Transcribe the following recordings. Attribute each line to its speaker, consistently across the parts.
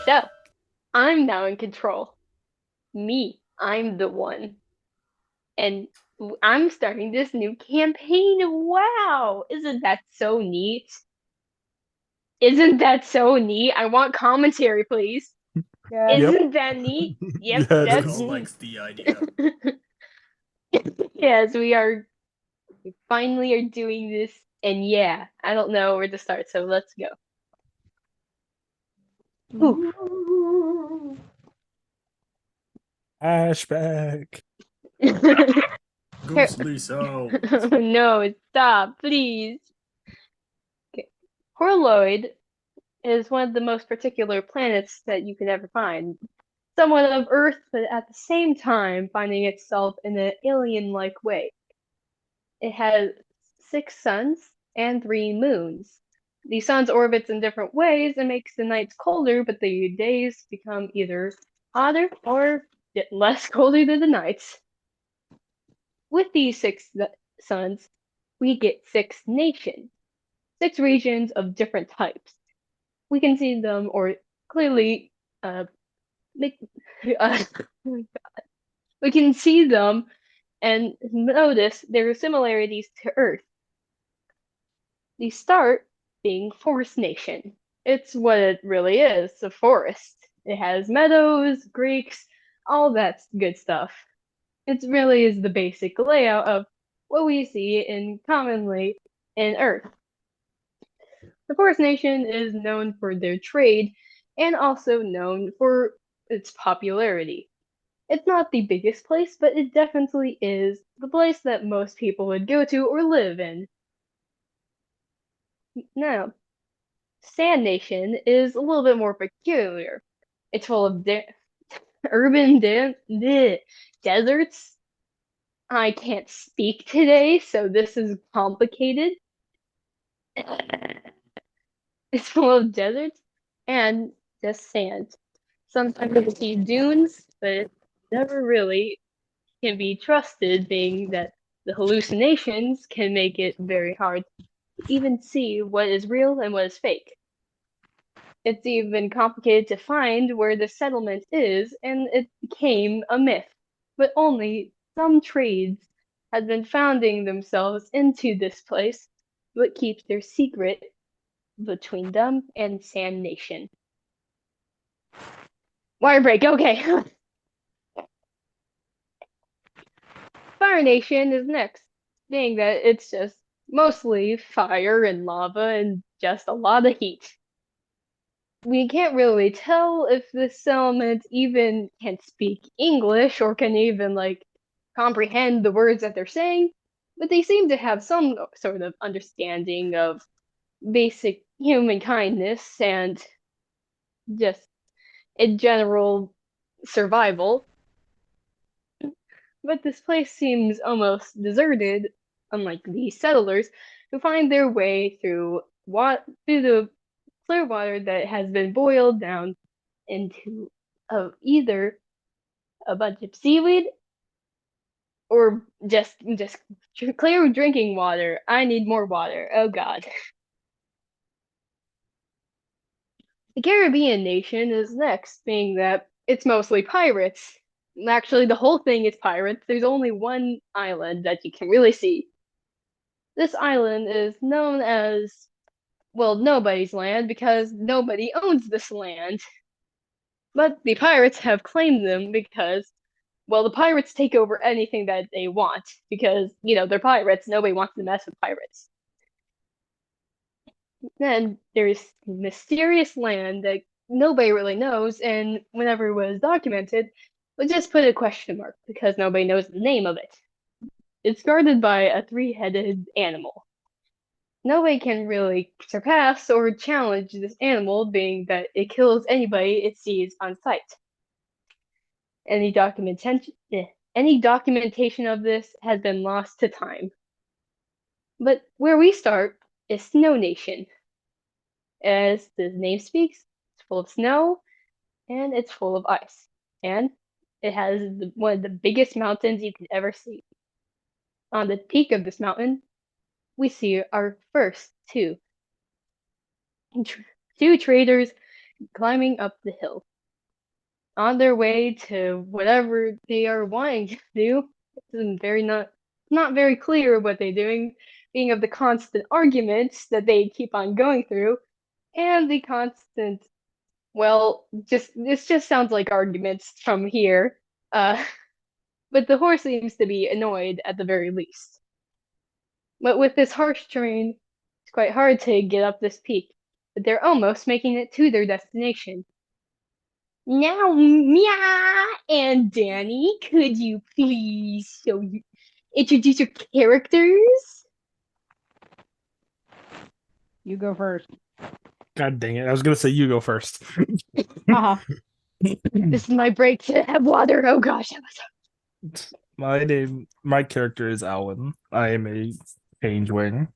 Speaker 1: So, I'm now in control. Me, I'm the one. And I'm starting this new campaign. Wow! Isn't that so neat? Isn't that so neat? I want commentary, please.
Speaker 2: Yes.
Speaker 3: Yep.
Speaker 1: Isn't that neat? Yep,
Speaker 3: Yes.
Speaker 1: that's
Speaker 2: Skull
Speaker 1: neat.
Speaker 2: likes the idea.
Speaker 1: Yes, we finally are doing this. And yeah, I don't know where to start, so let's go. Ooh.
Speaker 3: Flashback.
Speaker 2: Ghostly sounds.
Speaker 1: No, stop, please. Okay. Horloid is one of the most particular planets that you could ever find. Somewhat of Earth, but at the same time finding itself in an alien-like way. It has 6 suns and 3 moons. The sun's orbits in different ways and makes the nights colder, but the days become either hotter or less colder than the nights. With these 6 suns, we get 6 nations, 6 regions of different types. We can see them or clearly uh, make, uh, we can see them and notice their similarities to Earth. The start being Forest Nation. It's what it really is, a forest. It has meadows, creeks, all that good stuff. It really is the basic layout of what we see in commonly in Earth. The Forest Nation is known for their trade and also known for its popularity. It's not the biggest place, but it definitely is the place that most people would go to or live in. Now, Sand Nation is a little bit more peculiar. It's full of urban deserts. I can't speak today, so this is complicated. It's full of deserts and just sand. Sometimes you see dunes, but it never really can be trusted, being that the hallucinations can make it very hard to even see what is real and what is fake. It's even complicated to find where the settlement is, and it became a myth. But only some trades had been founding themselves into this place, but keeps their secret between them and Sand Nation. Wire break, okay. Fire Nation is next, being that it's just mostly fire and lava and just a lot of heat. We can't really tell if this settlement even can speak English or can even like comprehend the words that they're saying, but they seem to have some sort of understanding of basic human kindness and just in general survival. But this place seems almost deserted, unlike the settlers who find their way through the clear water that has been boiled down into either a bunch of seaweed or just clear drinking water. I need more water. Oh God. The Caribbean nation is next, being that it's mostly pirates. Actually, the whole thing is pirates. There's only one island that you can really see. This island is known as, well, nobody's land because nobody owns this land. But the pirates have claimed them because, well, the pirates take over anything that they want because, they're pirates. Nobody wants to mess with pirates. Then there's mysterious land that nobody really knows, and whenever it was documented, we just put a question mark because nobody knows the name of it. It's guarded by a three-headed animal. Nobody can really surpass or challenge this animal, being that it kills anybody it sees on sight. Any documentation, any documentation of this has been lost to time. But where we start is Snow Nation. As the name speaks, it's full of snow and it's full of ice. And It has one of the biggest mountains you could ever see. On the peak of this mountain, we see our first two traders climbing up the hill on their way to whatever they are wanting to do. It's not very clear what they're doing, being of the constant arguments that they keep on going through, and the constant well, just this just sounds like arguments from here. Uh, but the horse seems to be annoyed at the very least. But with this harsh terrain, it's quite hard to get up this peak. But they're almost making it to their destination. Now, Mia and Danny, could you please introduce your characters?
Speaker 3: You go first.
Speaker 4: God dang it. I was going to say you go first.
Speaker 3: Haha.
Speaker 1: This is my break to have water. Oh gosh.
Speaker 4: My character is Alan. I am a changeling,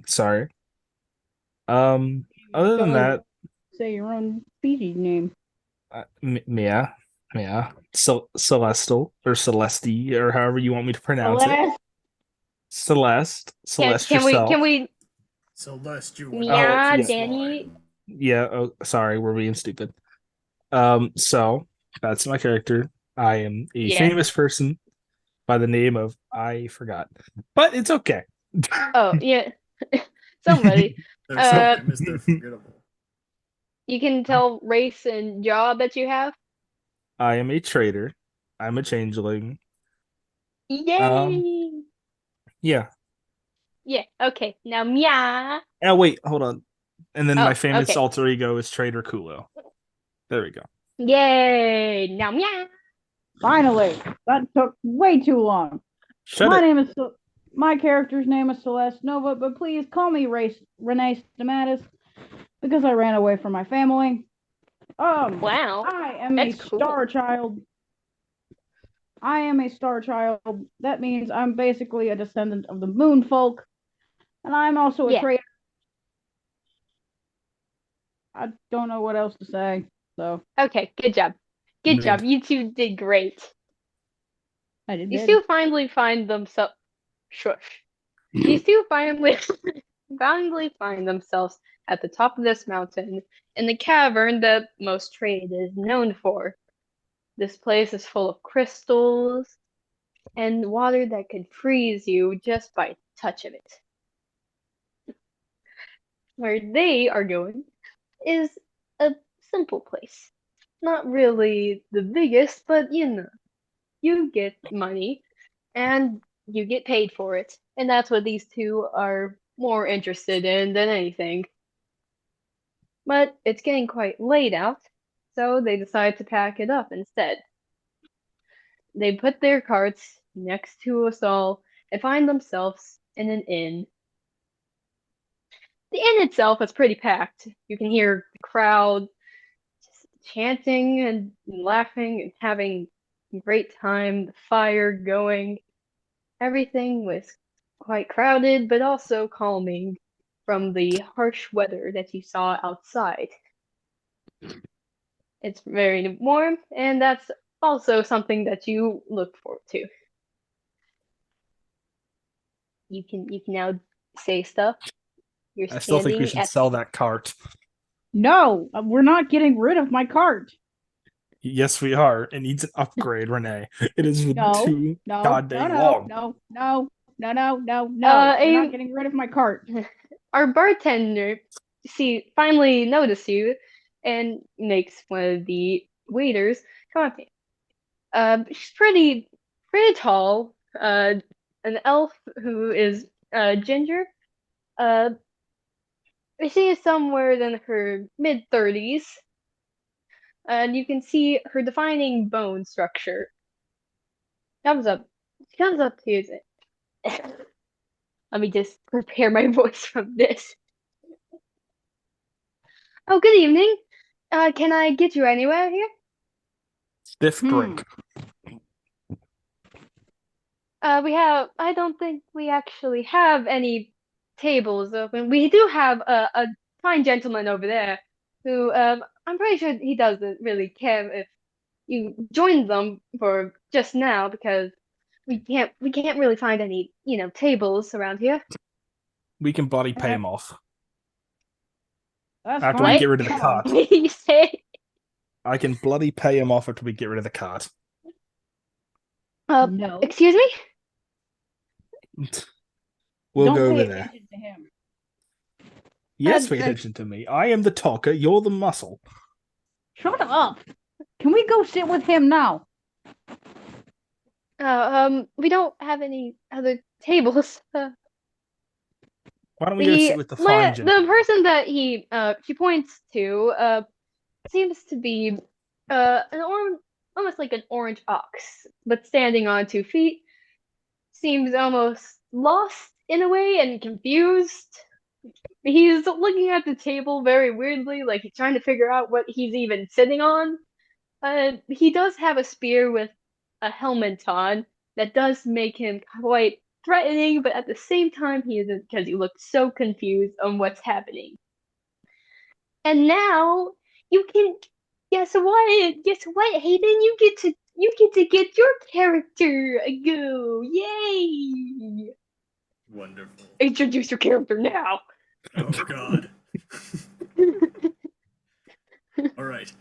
Speaker 4: sorry. Other than that,
Speaker 3: Say your own species name.
Speaker 4: Mia, Celestial or Celeste or however you want me to pronounce it. Celeste,
Speaker 1: Can we
Speaker 4: yourself.
Speaker 2: Celeste, you
Speaker 1: Mia,
Speaker 4: yeah.
Speaker 1: Danny?
Speaker 4: Yeah, oh, sorry, we're being stupid. So that's my character. I am a famous person by the name of I forgot, but it's okay.
Speaker 1: Oh yeah, somebody.
Speaker 2: Mr. Forgettable.
Speaker 1: You can tell race and job that you have.
Speaker 4: I am a trader. I'm a changeling.
Speaker 1: Yay!
Speaker 4: Yeah.
Speaker 1: Yeah. Okay. Now, Mia.
Speaker 4: Oh wait, hold on. And then my
Speaker 1: Oh,
Speaker 4: famous
Speaker 1: okay.
Speaker 4: alter ego is Trader Kulo. There we go.
Speaker 1: Yay! Now, Mia.
Speaker 3: Finally, that took way too long. My character's name is Celeste Nova, but please call me Renee Stamatis because I ran away from my family.
Speaker 1: Wow.
Speaker 3: I am
Speaker 1: That's
Speaker 3: a
Speaker 1: cool.
Speaker 3: star child. I am a star child. That means I'm basically a descendant of the moon folk, and I'm also a trader. I don't know what else to say. So
Speaker 1: okay, good job. Good job. You two did great.
Speaker 3: I did.
Speaker 1: These two finally find themselves. Shush. These two finally find themselves at the top of this mountain in the cavern that most trade is known for. This place is full of crystals and water that could freeze you just by touch of it. Where they are going is a simple place. Not really the biggest, but you get money and you get paid for it. And that's what these two are more interested in than anything. But it's getting quite late out, so they decide to pack it up instead. They put their carts next to a stall and find themselves in an inn. The inn itself is pretty packed. You can hear the crowd just chanting and laughing and having a great time, the fire going. Everything was quite crowded, but also calming from the harsh weather that you saw outside. It's very warm, and that's also something that you look forward to. You can now say stuff.
Speaker 4: I still think we should sell that cart.
Speaker 3: No, we're not getting rid of my cart.
Speaker 4: Yes, we are. It needs an upgrade, Renee. It is too goddamn long.
Speaker 3: No. We're not getting rid of my cart.
Speaker 1: Our bartender, finally noticed you and makes one of the waiters come up to you. She's pretty tall. An elf who is ginger. She is somewhere in her mid-30s. And you can see her defining bone structure. She comes up to you and says, let me just prepare my voice from this. Oh, good evening. Can I get you anywhere here?
Speaker 4: Stiff drink.
Speaker 1: I don't think we actually have any tables open. We do have a fine gentleman over there who, I'm pretty sure he doesn't really care if you joined them for just now because we can't really find any, tables around here.
Speaker 4: We can bloody pay him off.
Speaker 3: That's
Speaker 4: After we
Speaker 3: fine.
Speaker 4: get rid of the
Speaker 3: Come on.
Speaker 4: cart.
Speaker 1: What did you say?
Speaker 4: I can bloody pay him off after we get rid of the cart.
Speaker 3: No.
Speaker 1: Excuse me?
Speaker 4: We'll
Speaker 3: Don't
Speaker 4: go
Speaker 3: pay
Speaker 4: over there.
Speaker 3: attention to him.
Speaker 4: Yes, pay
Speaker 1: Uh,
Speaker 4: attention to me. I am the talker, you're the muscle.
Speaker 3: Shut up. Can we go sit with him now?
Speaker 1: We don't have any other tables.
Speaker 4: Why don't we go sit with the fine
Speaker 1: The
Speaker 4: gentleman?
Speaker 1: person that she points to seems to be almost like an orange ox, but standing on 2 feet. Seems almost lost in a way and confused. He's looking at the table very weirdly, like he's trying to figure out what he's even sitting on. He does have a spear with a helmet on that does make him quite threatening, but at the same time he isn't because he looks so confused on what's happening. And now you can guess what? Guess what, Hayden? You get to get your character a go. Yay!
Speaker 2: Wonderful.
Speaker 1: Introduce your character now.
Speaker 2: Oh god. Alright.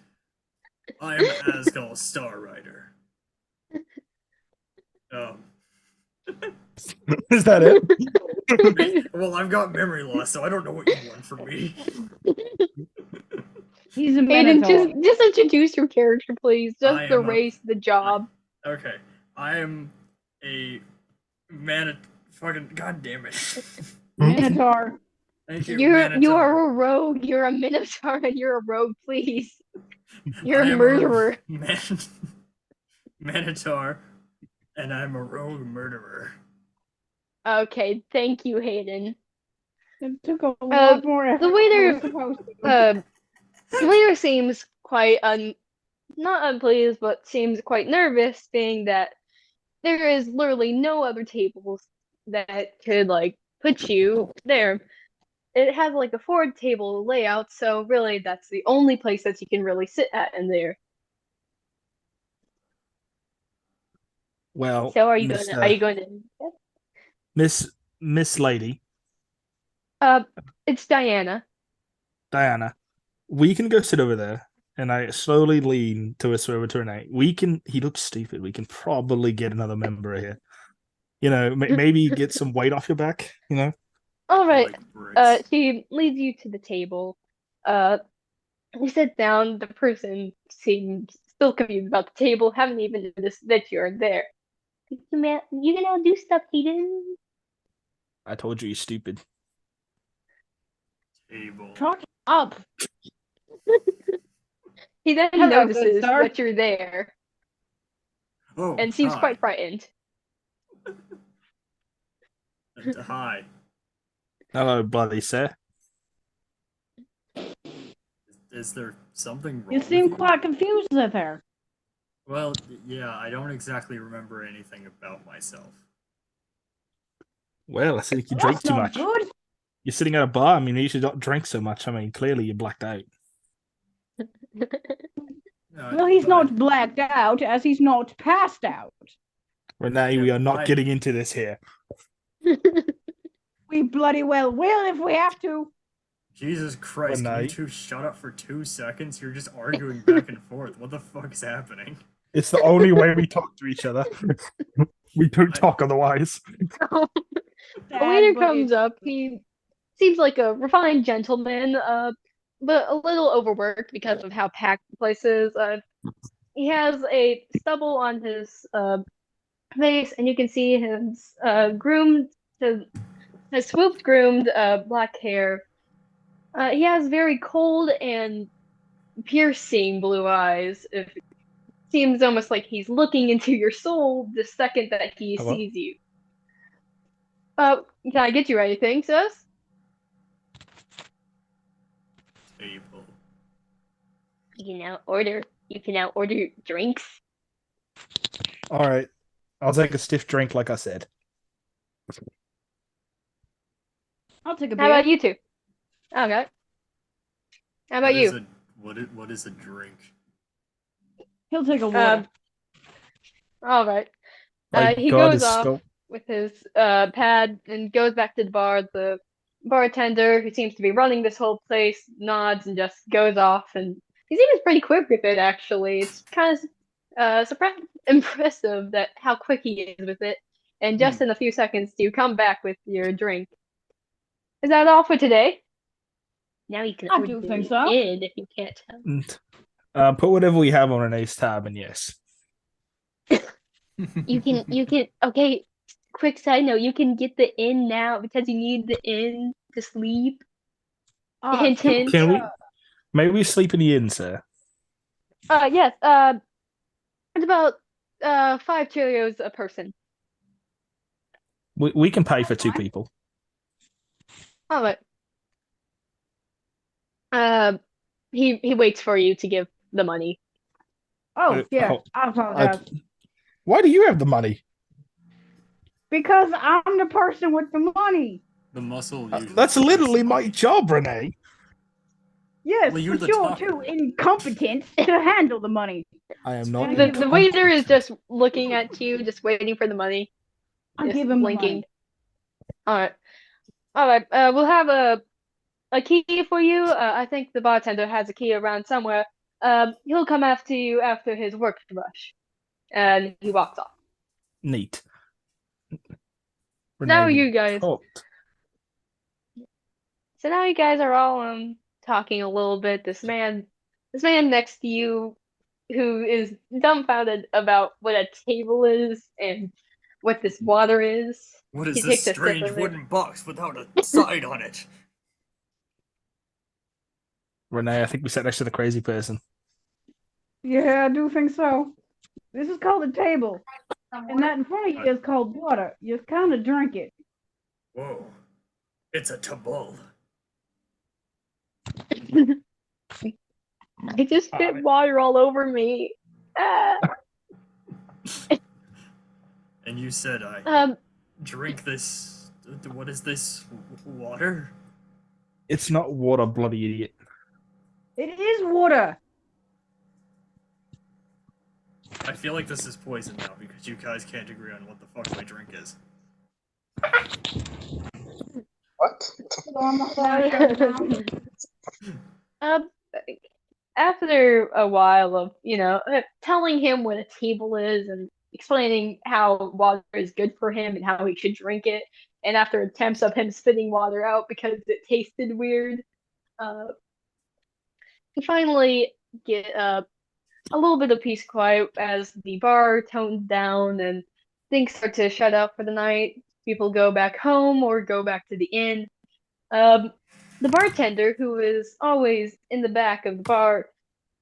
Speaker 2: I am Asgal Star Rider.
Speaker 4: Is that it?
Speaker 2: Well, I've got memory loss, so I don't know what you want from me.
Speaker 3: He's a
Speaker 1: Hayden,
Speaker 3: minotaur.
Speaker 1: just introduce your character, please.
Speaker 2: I
Speaker 1: Just
Speaker 2: am a-
Speaker 1: erase the job.
Speaker 2: Okay. I am a fucking god damn it.
Speaker 3: Minotaur.
Speaker 2: Thank you.
Speaker 1: You
Speaker 2: Minotaur.
Speaker 1: are a rogue. You're a minotaur, and you're a rogue. Please. You're
Speaker 2: I
Speaker 1: a
Speaker 2: am
Speaker 1: murderer.
Speaker 2: Minotaur, and I'm a rogue murderer.
Speaker 1: Okay, thank you, Hayden.
Speaker 3: It took a lot more effort.
Speaker 1: The waiter,
Speaker 3: than it was supposed to.
Speaker 1: The waiter seems quite not unpleased, but seems quite nervous, being that there is literally no other tables that could put you there. It has like a 4 table layout, so really that's the only place that you can really sit at in there.
Speaker 4: Well,
Speaker 1: So are you going to
Speaker 4: Miss Lady,
Speaker 1: it's Diana.
Speaker 4: Diana, we can go sit over there. And I slowly lean to us over to Renee. He looks stupid. We can probably get another member here. Maybe get some weight off your back,
Speaker 1: All right.
Speaker 2: Like bricks.
Speaker 1: She leads you to the table. You sit down. The person seems still confused about the table. Haven't even noticed that you're there. You can all do stuff, Hayden.
Speaker 4: I told you, you're stupid.
Speaker 2: Table.
Speaker 3: Shut up.
Speaker 1: He then
Speaker 3: Hello, good
Speaker 1: notices
Speaker 3: sir.
Speaker 1: that you're there
Speaker 2: Oh,
Speaker 1: and seems
Speaker 2: hi.
Speaker 1: quite frightened.
Speaker 2: Hi.
Speaker 4: Hello, bloody sir.
Speaker 2: Is there something wrong
Speaker 3: You seem
Speaker 2: with
Speaker 3: quite confused there.
Speaker 2: Well, yeah, I don't exactly remember anything about myself.
Speaker 4: Well, I think you drink
Speaker 3: That's
Speaker 4: too
Speaker 3: not
Speaker 4: much.
Speaker 3: good.
Speaker 4: You're sitting at a bar. I mean, you should not drink so much. I mean, clearly you're blacked out.
Speaker 3: Well, he's not blacked out, as he's not passed out.
Speaker 4: Renee, we are not getting into this here.
Speaker 3: We bloody well will if we have to.
Speaker 2: Jesus Christ, can
Speaker 4: Renee.
Speaker 2: you two shut up for 2 seconds? You're just arguing back and forth. What the fuck is happening?
Speaker 4: It's the only way we talk to each other. We don't talk otherwise.
Speaker 1: The waiter comes up. He seems like a refined gentleman, but a little overworked because of how packed the place is. He has a stubble on his face, and you can see his swooped groomed black hair. He has very cold and piercing blue eyes. It seems almost like he's looking into your soul the second that he
Speaker 4: Hello?
Speaker 1: sees you. Can I get you anything, sis?
Speaker 2: Table.
Speaker 1: You can now order drinks.
Speaker 4: All right. I'll take a stiff drink, like I said.
Speaker 3: I'll take a
Speaker 1: How
Speaker 3: beer.
Speaker 1: about you two? Okay. How about you?
Speaker 2: What is a drink?
Speaker 3: He'll take a water.
Speaker 1: All right.
Speaker 4: My
Speaker 1: He
Speaker 4: God,
Speaker 1: goes
Speaker 4: is
Speaker 1: off
Speaker 4: stop.
Speaker 1: with his pad and goes back to the bar. The bartender, who seems to be running this whole place, nods and just goes off. And he seems pretty quick with it, actually. It's kind of impressive that how quick he is with it. And just in a few seconds, you come back with your drink. Is that all for today? Now you can
Speaker 3: I
Speaker 1: order
Speaker 3: do think
Speaker 1: it
Speaker 3: so.
Speaker 1: in if you can't tell.
Speaker 4: Put whatever we have on Renee's tab, and yes.
Speaker 1: You can okay, quick side note, you can get the inn now because you need the inn to sleep. Hint hint.
Speaker 4: Can we? Maybe we sleep in the inn, sir.
Speaker 1: Yes, it's about 5 Cheerios a person.
Speaker 4: We can pay for 2 people.
Speaker 1: All right. He waits for you to give the money.
Speaker 3: Oh, yeah.
Speaker 4: Oh,
Speaker 3: I apologize.
Speaker 4: Why do you have the money?
Speaker 3: Because I'm the person with the money.
Speaker 2: The muscle. Usually
Speaker 4: That's
Speaker 2: carries
Speaker 4: literally
Speaker 2: the
Speaker 4: my
Speaker 2: money.
Speaker 4: job, Renee.
Speaker 3: Yes,
Speaker 2: Well, you're
Speaker 3: but
Speaker 2: the
Speaker 3: you're
Speaker 2: talker.
Speaker 3: too incompetent to handle the money.
Speaker 4: I am not.
Speaker 1: The waiter is just looking at you, just waiting for the money.
Speaker 3: I
Speaker 1: Just
Speaker 3: give him
Speaker 1: blinking.
Speaker 3: the money.
Speaker 1: All right. We'll have a key for you. I think the bartender has a key around somewhere. He'll come after you after his work rush, and he walks off.
Speaker 4: Neat.
Speaker 1: Now
Speaker 4: Renee,
Speaker 1: you guys.
Speaker 4: talked.
Speaker 1: So now you guys are all talking a little bit. This man next to you, who is dumbfounded about what a table is and what this water is.
Speaker 2: What is
Speaker 1: He
Speaker 2: this
Speaker 1: takes a sip
Speaker 2: strange
Speaker 1: of it.
Speaker 2: wooden box without a sign on it?
Speaker 4: Renee, I think we sat next to the crazy person.
Speaker 3: Yeah, I do think so. This is called a table. And that in front of you is called water. You kind of drink it.
Speaker 2: Whoa. It's a tabul.
Speaker 1: I just spit water all over me.
Speaker 2: And you said I drink this. What is this? Water?
Speaker 4: It's not water, bloody idiot.
Speaker 3: It is water.
Speaker 2: I feel like this is poison now because you guys can't agree on what the fuck my drink is.
Speaker 4: What?
Speaker 1: After a while of, telling him what a table is and explaining how water is good for him and how he should drink it, and after attempts of him spitting water out because it tasted weird, you finally get a little bit of peace quiet as the bar tones down and things start to shut out for the night. People go back home or go back to the inn. The bartender, who is always in the back of the bar,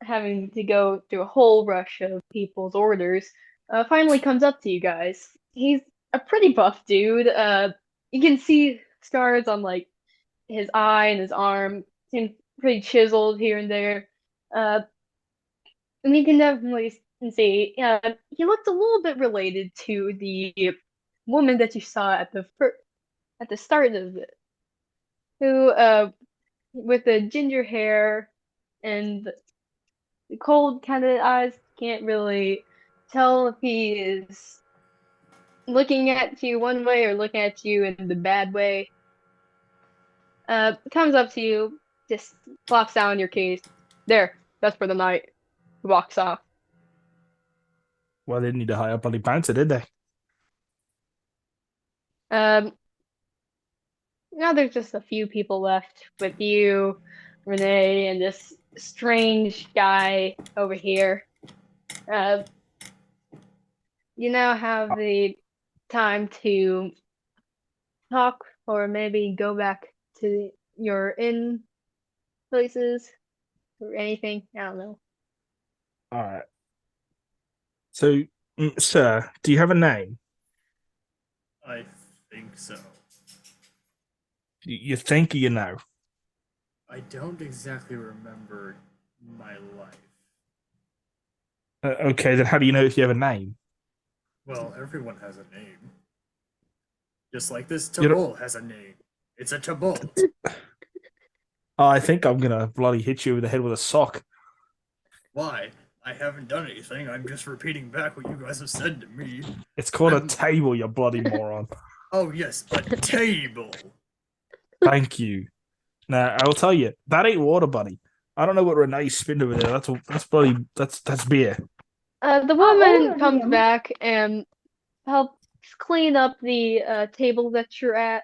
Speaker 1: having to go through a whole rush of people's orders, finally comes up to you guys. He's a pretty buff dude. You can see scars on like his eye and his arm. Seems pretty chiseled here and there. And you can definitely see he looks a little bit related to the woman that you saw at the start of it, who with the ginger hair and the cold kind of eyes, can't really tell if he is looking at you one way or looking at you in the bad way. Comes up to you, just plops down your keys. There, that's for the night. Walks off.
Speaker 4: Well, they didn't need to hire a bloody bouncer, did they?
Speaker 1: Now there's just a few people left with you, Renee, and this strange guy over here. You now have the time to talk or maybe go back to your inn places or anything. I don't know.
Speaker 4: All right. So, sir, do you have a name?
Speaker 2: I think so.
Speaker 4: You think or you know?
Speaker 2: I don't exactly remember my life.
Speaker 4: Okay, then how do you know if you have a name?
Speaker 2: Well, everyone has a name. Just like this
Speaker 4: You don't-
Speaker 2: tabul has a name. It's a tabul.
Speaker 4: I think I'm gonna bloody hit you over the head with a sock.
Speaker 2: Why? I haven't done anything. I'm just repeating back what you guys have said to me.
Speaker 4: It's called a table, you bloody moron.
Speaker 2: Oh, yes, a table.
Speaker 4: Thank you. Now, I will tell you, that ain't water, buddy. I don't know what Renee's spinning over there. That's beer.
Speaker 1: The woman comes back and helps clean up the table that you're at,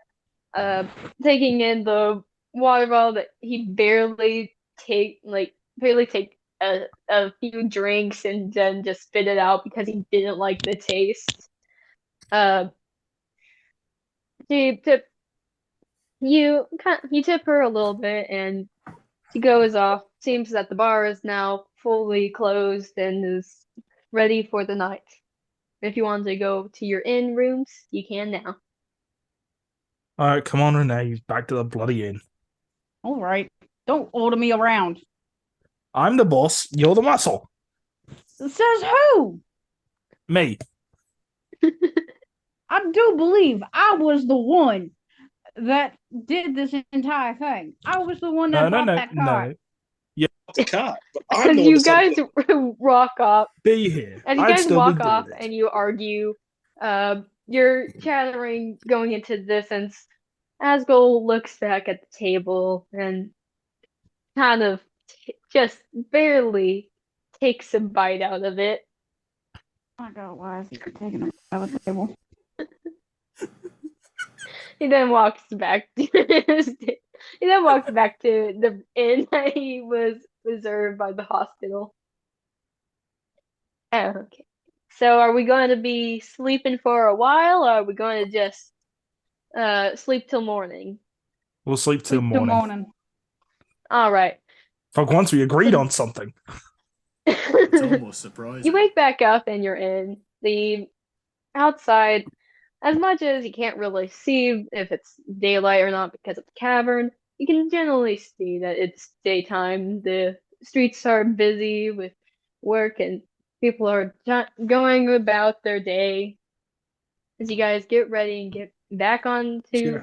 Speaker 1: taking in the water bottle that he barely take a few drinks and then just spit it out because he didn't like the taste. She tip you tip her a little bit and she goes off. Seems that the bar is now fully closed and is ready for the night. If you want to go to your inn rooms, you can now.
Speaker 4: All right, come on, Renee. Back to the bloody inn.
Speaker 3: All right. Don't order me around.
Speaker 4: I'm the boss. You're the muscle.
Speaker 3: Says who?
Speaker 4: Me.
Speaker 3: I do believe I was the one that did this entire thing. I was the one that bought that car.
Speaker 4: No. Yeah, the car.
Speaker 1: As you guys walk off,
Speaker 4: be here.
Speaker 1: As you guys walk off and you argue, you're chattering going into distance. Asgol looks back at the table and kind of just barely takes a bite out of it.
Speaker 3: Oh my god, why is he taking a bite out of the table?
Speaker 1: He then walks back to the inn that he was reserved by the hospital. Okay. So are we going to be sleeping for a while, or are we going to just sleep till morning?
Speaker 4: We'll sleep till morning.
Speaker 1: All right.
Speaker 4: Fuck, once we agreed on something.
Speaker 2: It's almost surprising.
Speaker 1: You wake back up and you're in the outside. As much as you can't really see if it's daylight or not because of the cavern, you can generally see that it's daytime. The streets are busy with work and people are going about their day. As you guys get ready and get back onto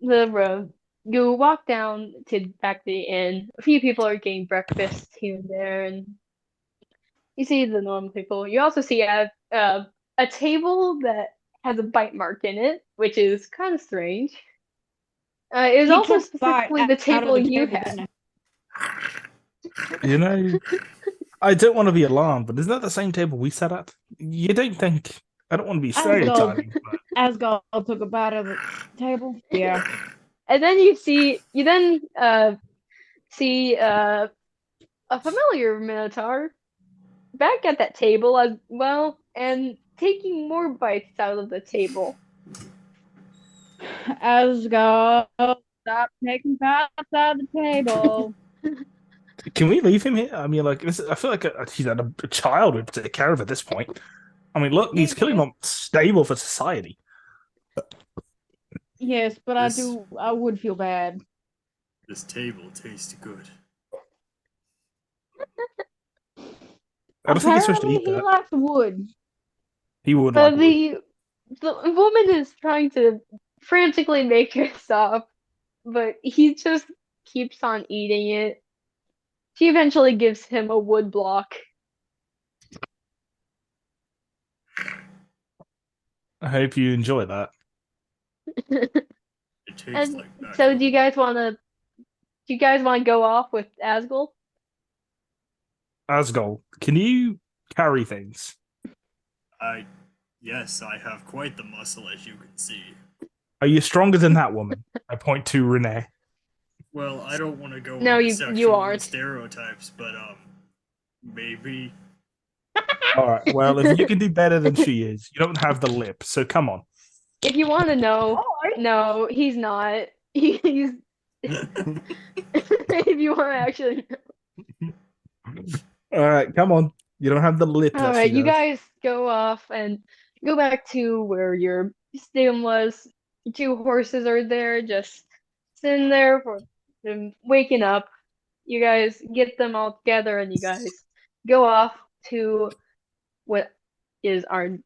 Speaker 1: the road, you walk down to back to the inn. A few people are getting breakfast here and there, and you see the normal people. You also see a table that has a bite mark in it, which is kind of strange. It was also specifically the table you had.
Speaker 4: You know, I don't want to be alarmed, but isn't that the same table we sat at? You don't think... I don't want to be stereotyping.
Speaker 3: Asgol took a bite of the table. Yeah.
Speaker 1: And then you see a familiar Minotaur back at that table as well, and taking more bites out of the table.
Speaker 3: Asgol, stop taking bites out of the table.
Speaker 4: Can we leave him here? I mean, like, I feel like he's a child we have to take care of at this point. I mean, look, he's clearly not stable for society.
Speaker 3: Yes, but I would feel bad.
Speaker 2: This table tastes good.
Speaker 4: I don't think he's supposed to eat that.
Speaker 3: He likes wood.
Speaker 4: He would like
Speaker 1: wood. The woman is trying to frantically make it stop, but he just keeps on eating it. She eventually gives him a wood block.
Speaker 4: I hope you enjoy that.
Speaker 2: It tastes like that.
Speaker 1: So do you guys want to go off with Asgol?
Speaker 4: Asgol, can you carry things?
Speaker 2: Yes, I have quite the muscle, as you can see.
Speaker 4: Are you stronger than that woman? I point to Renee.
Speaker 2: Well, I don't want to go
Speaker 1: no,
Speaker 2: into
Speaker 1: you
Speaker 2: sexual
Speaker 1: aren't.
Speaker 2: Stereotypes, but maybe.
Speaker 4: All right. Well, if you can do better than she is, you don't have the lip. So come on.
Speaker 1: If you want to know, no, he's not. He's. If you want to actually know.
Speaker 4: All right, come on. You don't have the lip.
Speaker 1: All right, you guys go off and go back to where your stadium was. 2 horses are there, just sitting there for them waking up. You guys get them all together, and you guys go off to what is what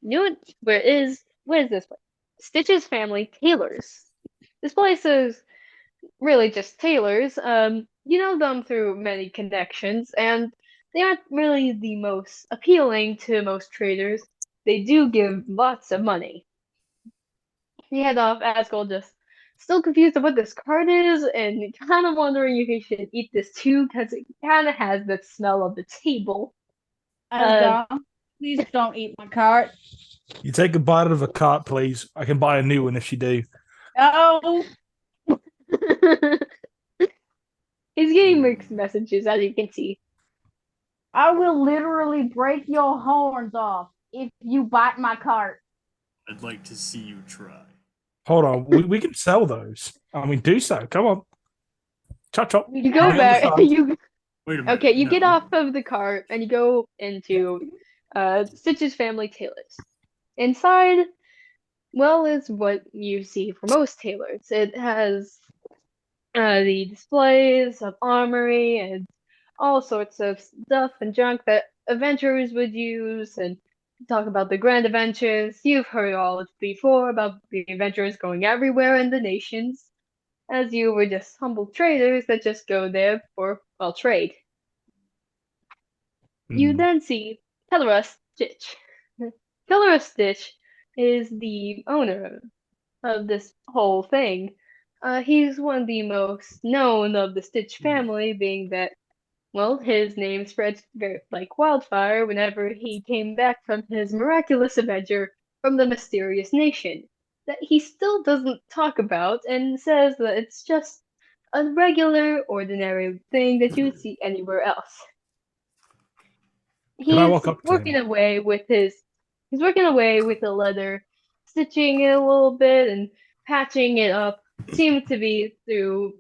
Speaker 1: is this place? Stitch's family tailors. This place is really just tailors. You know them through many connections, and they aren't really the most appealing to most traders. They do give lots of money. He head off, Asgold just still confused of what this card is and kind of wondering if he should eat this too because it kind of has the smell of the table.
Speaker 3: Asgold, please don't eat my cart.
Speaker 4: You take a bite of a cart, please. I can buy a new one if you do.
Speaker 3: Oh.
Speaker 1: He's getting mixed messages, as you can see.
Speaker 3: I will literally break your horns off if you bite my cart.
Speaker 2: I'd like to see you try.
Speaker 4: Hold on, we can sell those. I mean, do so. Come on. Chop chop.
Speaker 1: You go back. You
Speaker 2: Wait a minute.
Speaker 1: okay? You
Speaker 2: no.
Speaker 1: get off of the cart and you go into Stitch's family tailors. Inside, well, is what you see for most tailors. It has the displays of armory and all sorts of stuff and junk that adventurers would use, and talk about the grand adventures. You've heard all before about the adventurers going everywhere in the nations, as you were just humble traders that just go there for, well, trade. You then see Tellerus Stitch. Tellerus Stitch is the owner of this whole thing. He's one of the most known of the Stitch family, being that, well, his name spread like wildfire whenever he came back from his miraculous adventure from the mysterious nation that he still doesn't talk about and says that it's just a regular, ordinary thing that you would see anywhere else. He's working away with the leather, stitching it a little bit and patching it up. Seems to be through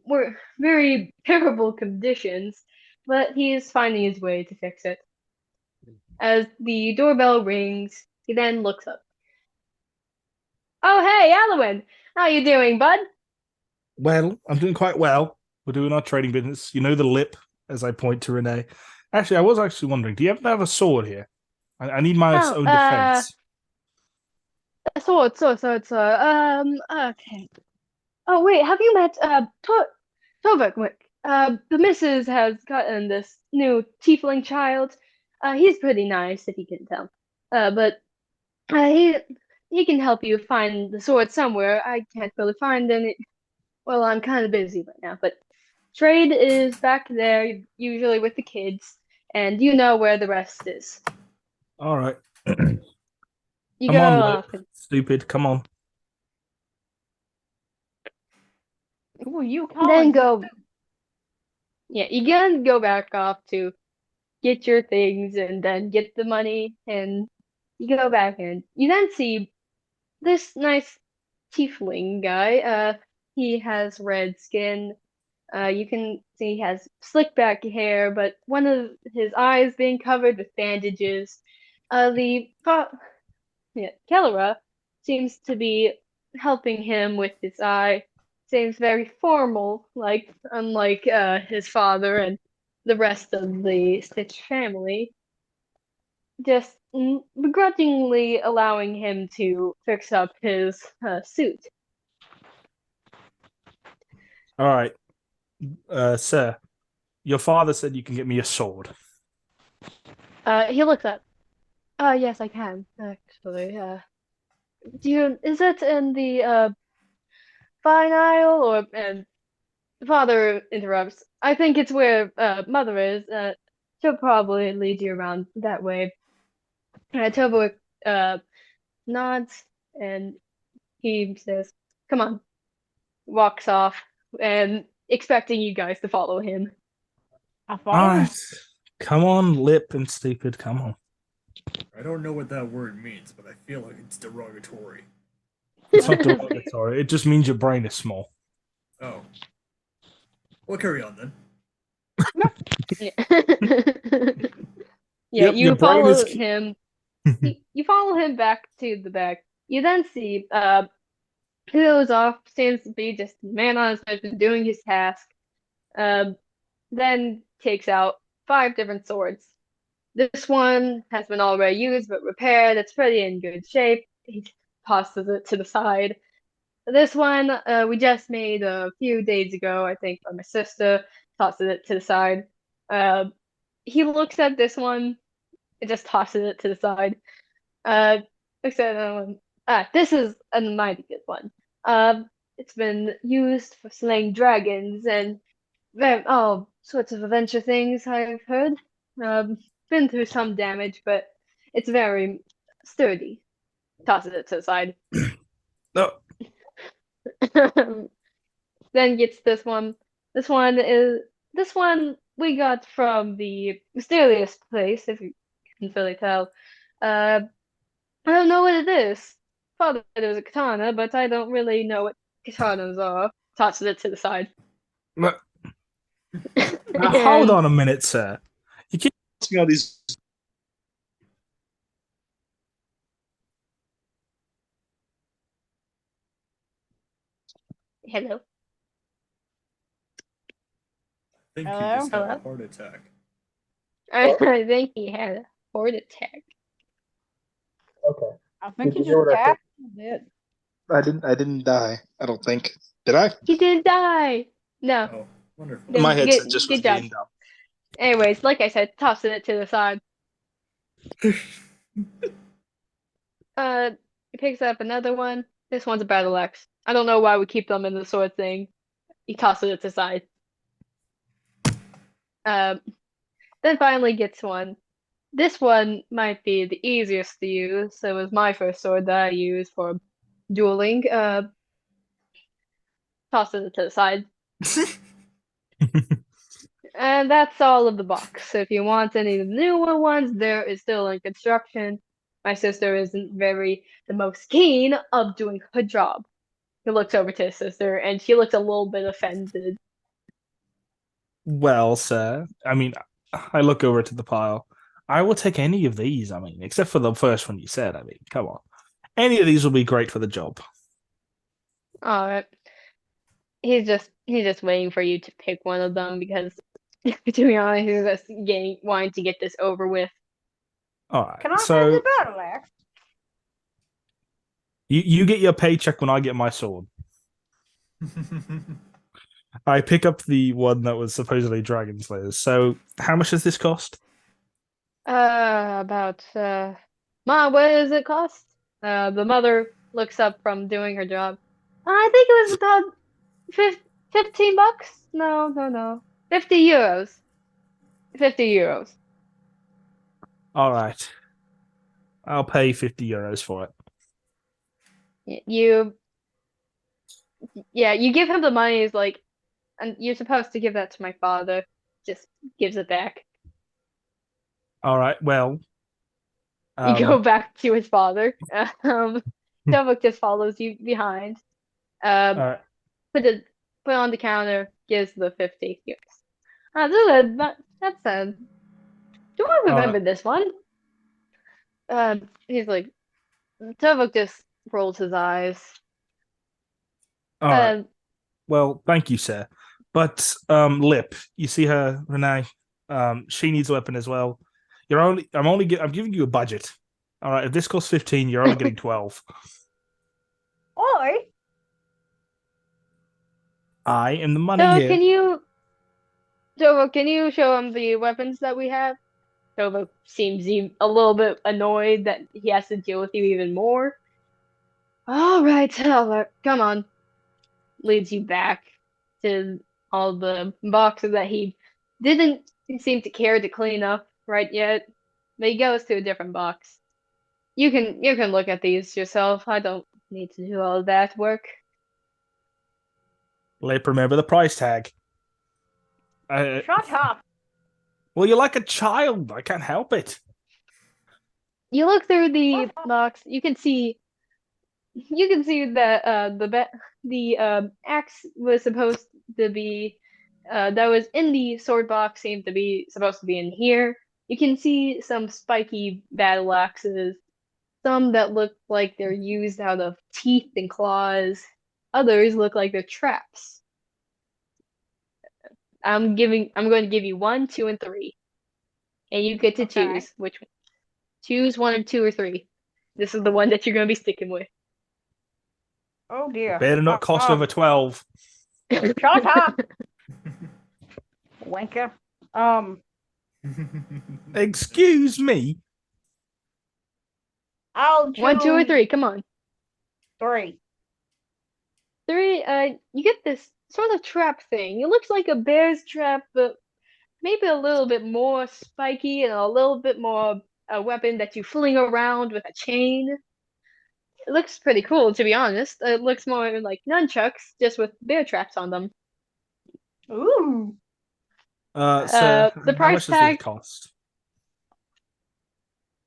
Speaker 1: very terrible conditions, but he is finding his way to fix it. As the doorbell rings, he then looks up. Oh, hey, Alwyn! How you doing, bud?
Speaker 4: Well, I'm doing quite well. We're doing our trading business. You know the lip, as I point to Renee. Actually, I was actually wondering, do you happen to have a sword here? I need my own defense.
Speaker 1: Sword. Okay. Oh, wait, have you met, Tovik? The missus has gotten this new tiefling child. He's pretty nice, if you can tell. But he can help you find the sword somewhere. I can't really find any. Well, I'm kind of busy right now, but trade is back there, usually with the kids, and you know where the rest is.
Speaker 4: All right.
Speaker 1: You
Speaker 4: come
Speaker 1: go
Speaker 4: on,
Speaker 1: off.
Speaker 4: stupid. Come on.
Speaker 3: Who are you
Speaker 1: Then
Speaker 3: calling?
Speaker 1: go. Yeah, you can go back off to get your things and then get the money, and you go back and you then see this nice tiefling guy. He has red skin. You can see he has slick back hair, but one of his eyes being covered with bandages. Kellera seems to be helping him with his eye. Seems very formal, unlike his father and the rest of the Stitch family. Just begrudgingly allowing him to fix up his suit.
Speaker 4: All right. Sir, your father said you can get me a sword.
Speaker 1: He looks up. Yes, I can, actually. Is it in the fine aisle, or, father interrupts. I think it's where, mother is. She'll probably lead you around that way. Tobo, nods, and he says, come on. Walks off, and expecting you guys to follow him.
Speaker 3: I follow.
Speaker 4: All right. Come on, lip and stupid. Come on.
Speaker 2: I don't know what that word means, but I feel like it's derogatory.
Speaker 4: It's not derogatory. It just means your brain is small.
Speaker 2: Oh. Well, carry on then.
Speaker 1: Yeah, you follow him. You follow him back to the back. You then see he goes off, seems to be just a man on his bed doing his task. Then takes out 5 different swords. This one has been already used but repaired. It's pretty in good shape. He tosses it to the side. This one we just made a few days ago, I think, for my sister. Tosses it to the side. he looks at this one and just tosses it to the side. Looks at another one. This is a mighty good one. It's been used for slaying dragons and all sorts of adventure things I've heard. Been through some damage, but it's very sturdy. Tosses it to the side.
Speaker 4: No.
Speaker 1: Then gets this one. This one we got from the mysterious place, if you can really tell. I don't know what it is. Thought it was a katana, but I don't really know what katanas are. Tosses it to the side.
Speaker 4: Now, hold on a minute, sir. You keep asking all these.
Speaker 1: Hello.
Speaker 2: I think he
Speaker 3: Hello?
Speaker 2: just had a
Speaker 1: Hello?
Speaker 2: heart attack.
Speaker 1: I think he had a heart attack.
Speaker 5: Okay.
Speaker 3: I think
Speaker 5: Did
Speaker 3: you
Speaker 5: you hear
Speaker 3: just
Speaker 5: what I said?
Speaker 3: tapped a bit.
Speaker 5: I didn't die. I don't think. Did I?
Speaker 1: He didn't die. No.
Speaker 2: Oh, wonderful.
Speaker 1: Then
Speaker 5: My headset
Speaker 1: good,
Speaker 5: just
Speaker 1: good
Speaker 5: was
Speaker 1: job.
Speaker 5: being dumb.
Speaker 1: Anyways, like I said, tossing it to the side. He picks up another one. This one's a battle axe. I don't know why we keep them in the sword thing. He tosses it to the side. Then finally gets one. This one might be the easiest to use. It was my first sword that I used for dueling. Tosses it to the side. And that's all of the box. So if you want any of the newer ones, there is still in construction. My sister isn't the most keen of doing her job. He looks over to his sister, and she looks a little bit offended.
Speaker 4: Well, sir, I mean, I look over to the pile. I will take any of these, I mean, except for the first one you said. I mean, come on. Any of these will be great for the job.
Speaker 1: All right. He's just waiting for you to pick one of them because, to be honest, he's just wanting to get this over with.
Speaker 4: All right.
Speaker 3: Can I have
Speaker 4: So
Speaker 3: the battle axe?
Speaker 4: you get your paycheck when I get my sword. I pick up the one that was supposedly Dragon Slayers. So how much does this cost?
Speaker 1: About Ma, what does it cost? The mother looks up from doing her job. I think it was about 15 bucks. No. 50 euros. 50 euros.
Speaker 4: All right. I'll pay 50 euros for it.
Speaker 1: You give him the money. He's like, and you're supposed to give that to my father. Just gives it back.
Speaker 4: All right. Well,
Speaker 1: You go back to his father. Stovok just follows you behind.
Speaker 4: all right.
Speaker 1: Put on the counter, gives the 50 euros. That's do I remember this one? He's like, Stovok just rolls his eyes.
Speaker 4: All right. Well, thank you, sir. But Lip, you see her, Renee? She needs a weapon as well. I'm giving you a budget. All right, if this costs 15, you're only getting 12.
Speaker 3: Oi!
Speaker 4: I am the money
Speaker 1: So
Speaker 4: here.
Speaker 1: can you show him the weapons that we have? Stovok seems a little bit annoyed that he has to deal with you even more. All right, come on. Leads you back to all the boxes that he didn't seem to care to clean up right yet. But he goes to a different box. You can look at these yourself. I don't need to do all that work.
Speaker 4: Lip, remember the price tag.
Speaker 3: Shut up!
Speaker 4: Well, you're like a child. I can't help it.
Speaker 1: You look through the box. You can see that the axe was supposed to be that was in the sword box seemed to be supposed to be in here. You can see some spiky battle axes, some that look like they're used out of teeth and claws. Others look like they're traps. I'm going to give you 1, 2, and 3, and you get to choose which one. Choose 1 or 2 or 3. This is the one that you're going to be sticking with.
Speaker 3: Oh dear.
Speaker 4: Better not cost over 12.
Speaker 3: Shut up! Wanker.
Speaker 4: Excuse me.
Speaker 3: I'll choose
Speaker 1: 1, 2, or 3. Come on.
Speaker 3: 3.
Speaker 1: 3. You get this sort of trap thing. It looks like a bear's trap, but maybe a little bit more spiky and a little bit more a weapon that you fling around with a chain. It looks pretty cool, to be honest. It looks more like nunchucks, just with bear traps on them.
Speaker 3: Ooh.
Speaker 4: So
Speaker 1: The
Speaker 4: how
Speaker 1: price
Speaker 4: much does this
Speaker 1: tag,
Speaker 4: cost?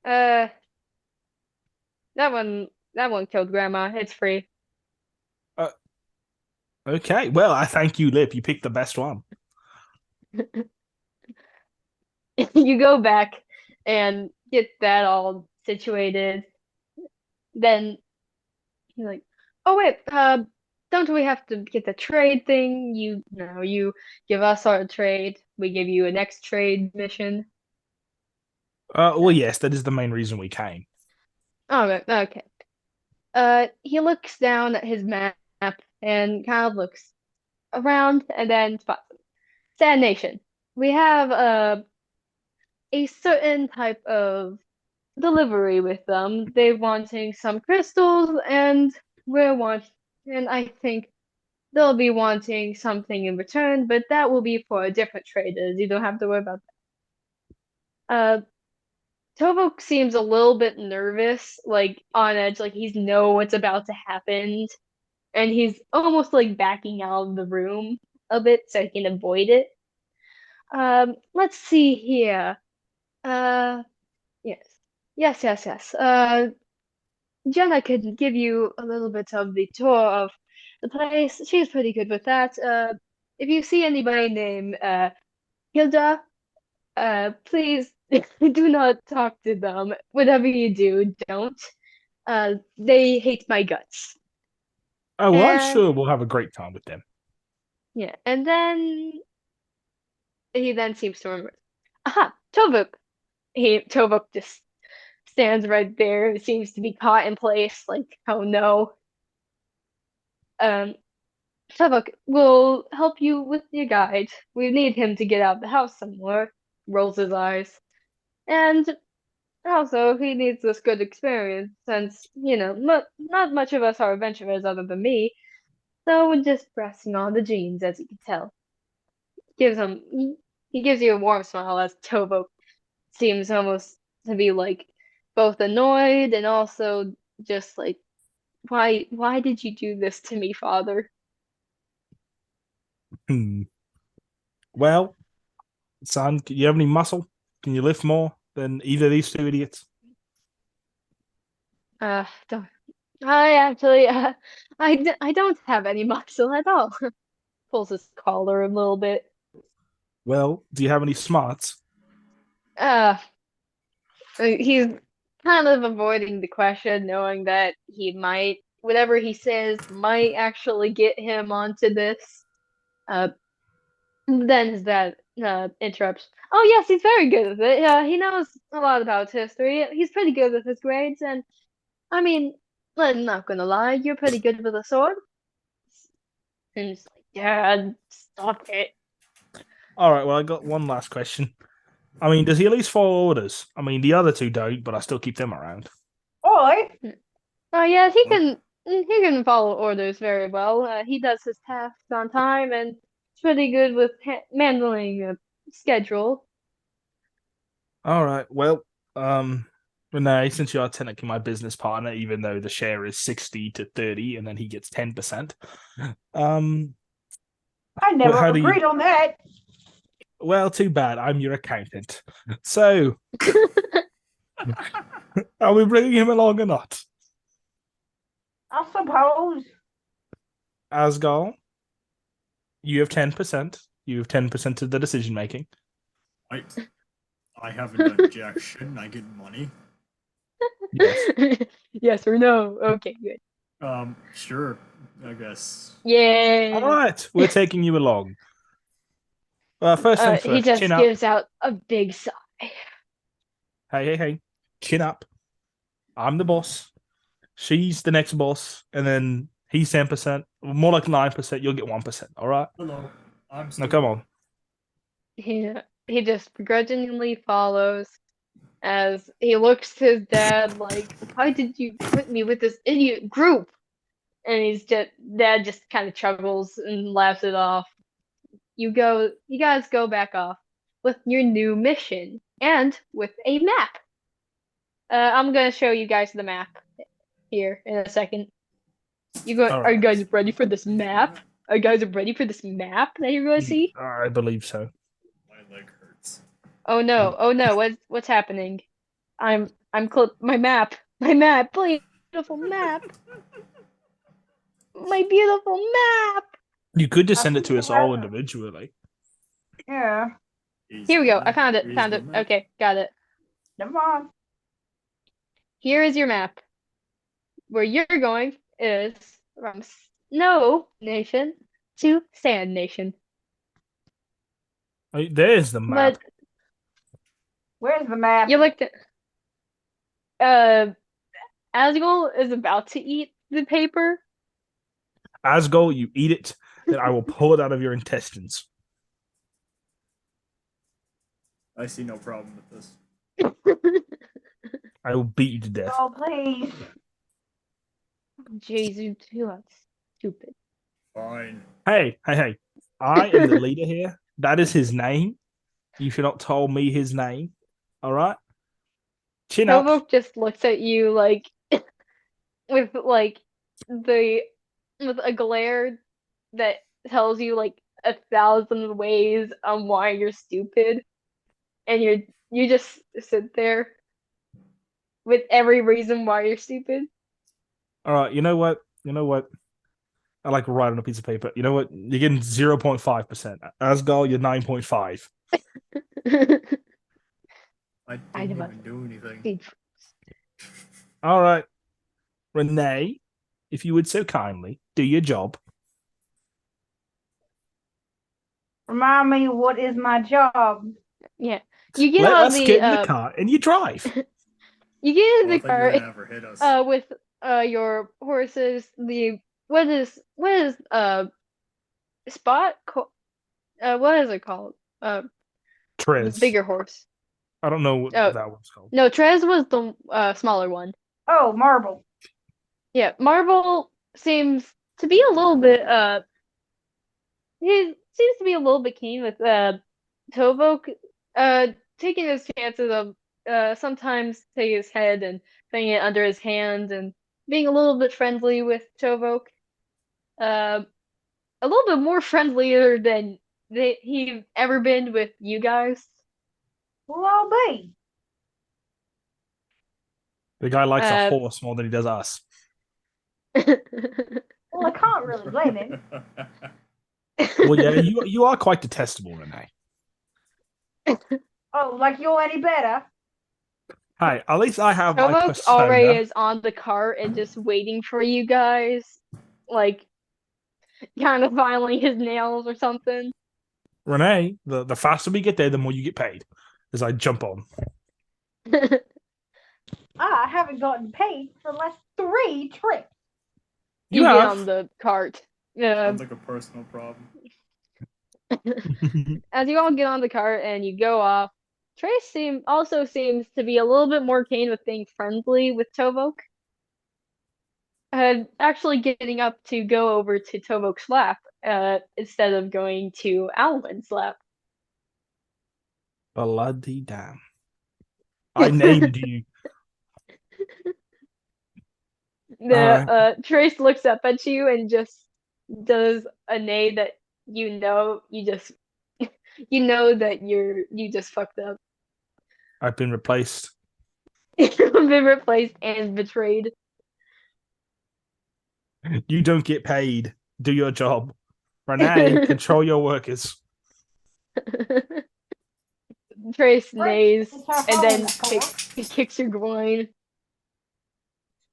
Speaker 1: that one killed Grandma. It's free.
Speaker 4: Okay, well, I thank you, Lip. You picked the best one.
Speaker 1: You go back and get that all situated. Then you're like, oh wait, don't we have to get the trade thing? You give us our trade. We give you a next trade mission.
Speaker 4: Well, yes, that is the main reason we came.
Speaker 1: Oh, okay. He looks down at his map and kind of looks around and then spots them. Sand Nation. We have a certain type of delivery with them. They're wanting some crystals, and and I think they'll be wanting something in return, but that will be for different traders. You don't have to worry about that. Tovok seems a little bit nervous, like on edge, like he's know what's about to happen, and he's almost like backing out of the room a bit so he can avoid it. Let's see here. Yes. Yes. Jenna could give you a little bit of the tour of the place. She's pretty good with that. If you see anybody named Hilda, please do not talk to them. Whatever you do, don't. They hate my guts.
Speaker 4: Oh, well, I'm
Speaker 1: And
Speaker 4: sure we'll have a great time with them.
Speaker 1: yeah, and then he then seems to remember. Aha, Tovuk. Tovuk just stands right there, seems to be caught in place, like, oh no. Tovuk will help you with your guide. We need him to get out of the house somewhere. Rolls his eyes. And also, he needs this good experience since, not much of us are adventurers other than me. So we're just pressing on the genes, as you can tell. He gives you a warm smile as Tovok seems almost to be like both annoyed and also just like, why did you do this to me, father?
Speaker 4: Well, son, do you have any muscle? Can you lift more than either of these two idiots?
Speaker 1: Don't, I actually, I don't have any muscle at all. Pulls his collar a little bit.
Speaker 4: Well, do you have any smarts?
Speaker 1: Uh, he's kind of avoiding the question, knowing that whatever he says might actually get him onto this. Then his dad interrupts. Oh yes, he's very good with it. Yeah, he knows a lot about history. He's pretty good with his grades, and I mean, I'm not gonna lie, you're pretty good with a sword. And he's like, Dad, stop it.
Speaker 4: All right, well, I got one last question. I mean, does he at least follow orders? I mean, the other two don't, but I still keep them around.
Speaker 3: Oi!
Speaker 1: Oh yeah, he can follow orders very well. He does his tasks on time and he's pretty good with handling a schedule.
Speaker 4: All right, well, Renee, since you are technically my business partner, even though the share is 60 to 30 and then he gets 10%,
Speaker 3: I never
Speaker 4: how do you-
Speaker 3: agreed on that.
Speaker 4: well, too bad. I'm your accountant. So, are we bringing him along or not?
Speaker 3: I suppose.
Speaker 4: Asgal, you have 10%. You have 10% of the decision making.
Speaker 2: I have an objection. I get money.
Speaker 4: Yes.
Speaker 1: Yes or no? Okay, good.
Speaker 2: Sure. I guess.
Speaker 1: Yay!
Speaker 4: All right, we're taking you along. First things
Speaker 1: He
Speaker 4: first,
Speaker 1: just
Speaker 4: chin up.
Speaker 1: gives out a big sigh.
Speaker 4: Hey. Chin up. I'm the boss. She's the next boss. And then he's 10%. More like 9%. You'll get 1%. All right?
Speaker 2: Hello. I'm
Speaker 4: Now,
Speaker 2: still.
Speaker 4: come on.
Speaker 1: Yeah. he just begrudgingly follows as he looks to his dad like, "Why did you put me with this idiot group?" And dad just kind of chuckles and laughs it off. You guys go back off with your new mission and with a map. I'm gonna show you guys the map here in a second. Are you guys ready for this map? Are you guys ready for this map that you're gonna see?
Speaker 4: I believe so.
Speaker 2: My leg hurts.
Speaker 1: Oh no, what's happening? My map, beautiful map, my beautiful map.
Speaker 4: You could just send it to us all individually.
Speaker 3: Yeah.
Speaker 1: Here we go. I found it. Okay, got it.
Speaker 3: Never mind.
Speaker 1: Here is your map. Where you're going is from Snow Nation to Sand Nation.
Speaker 4: There's the map.
Speaker 1: But
Speaker 3: where's the map?
Speaker 1: You looked at. Asgol is about to eat the paper.
Speaker 4: Asgol, you eat it, then I will pull it out of your intestines.
Speaker 2: I see no problem with this.
Speaker 4: I will beat you to death.
Speaker 3: Oh, please.
Speaker 1: Jeez, you are stupid.
Speaker 2: Fine.
Speaker 4: Hey. I am the leader here. That is his name. You should not tell me his name. All right? Chin up.
Speaker 1: Tovok just looks at you like with a glare that tells you like 1,000 ways on why you're stupid, and you just sit there with every reason why you're stupid.
Speaker 4: All right, you know what? I like to write on a piece of paper. You know what? You're getting 0.5%. Asgol, you're 9.5.
Speaker 2: I didn't even do anything.
Speaker 4: All right. Renee, if you would so kindly do your job.
Speaker 3: Remind me, what is my job?
Speaker 1: Yeah. You get
Speaker 4: Let
Speaker 1: on
Speaker 4: us get in the car and you drive.
Speaker 1: You get in the car
Speaker 2: hit us.
Speaker 1: with your horses. What is Spot? What is it called?
Speaker 4: Trez.
Speaker 1: The bigger horse.
Speaker 4: I don't know what that one's called.
Speaker 1: No, Trez was the smaller one.
Speaker 3: Oh, Marble.
Speaker 1: Yeah, Marble seems to be a little bit he seems to be a little bit keen with Tovok taking his chances of sometimes taking his head and putting it under his hand and being a little bit friendly with Tovok. A little bit more friendlier than he's ever been with you guys.
Speaker 3: Well, I'll be.
Speaker 4: The guy likes a horse more than he does us.
Speaker 3: Well, I can't really blame him.
Speaker 4: Well, yeah, you are quite detestable, Renee.
Speaker 3: Oh, like you're any better?
Speaker 4: Hi, at least I have my
Speaker 1: Tovok
Speaker 4: persona.
Speaker 1: already is on the cart and just waiting for you guys, like kind of filing his nails or something.
Speaker 4: Renee, the faster we get there, the more you get paid. As I jump on.
Speaker 3: I haven't gotten paid for the last 3 trips.
Speaker 1: You get on the cart.
Speaker 2: Sounds like a personal problem.
Speaker 1: As you all get on the cart and you go off, Trace also seems to be a little bit more keen with being friendly with Tovok. Actually getting up to go over to Tovok's lap instead of going to Alwyn's lap.
Speaker 4: Bloody damn. I named you.
Speaker 1: Trace looks up at you and just does a neigh that you know that you just fucked up.
Speaker 4: I've been replaced.
Speaker 1: You've been replaced and betrayed.
Speaker 4: You don't get paid. Do your job. Renee, control your workers.
Speaker 1: Trace neighs and then kicks your groin.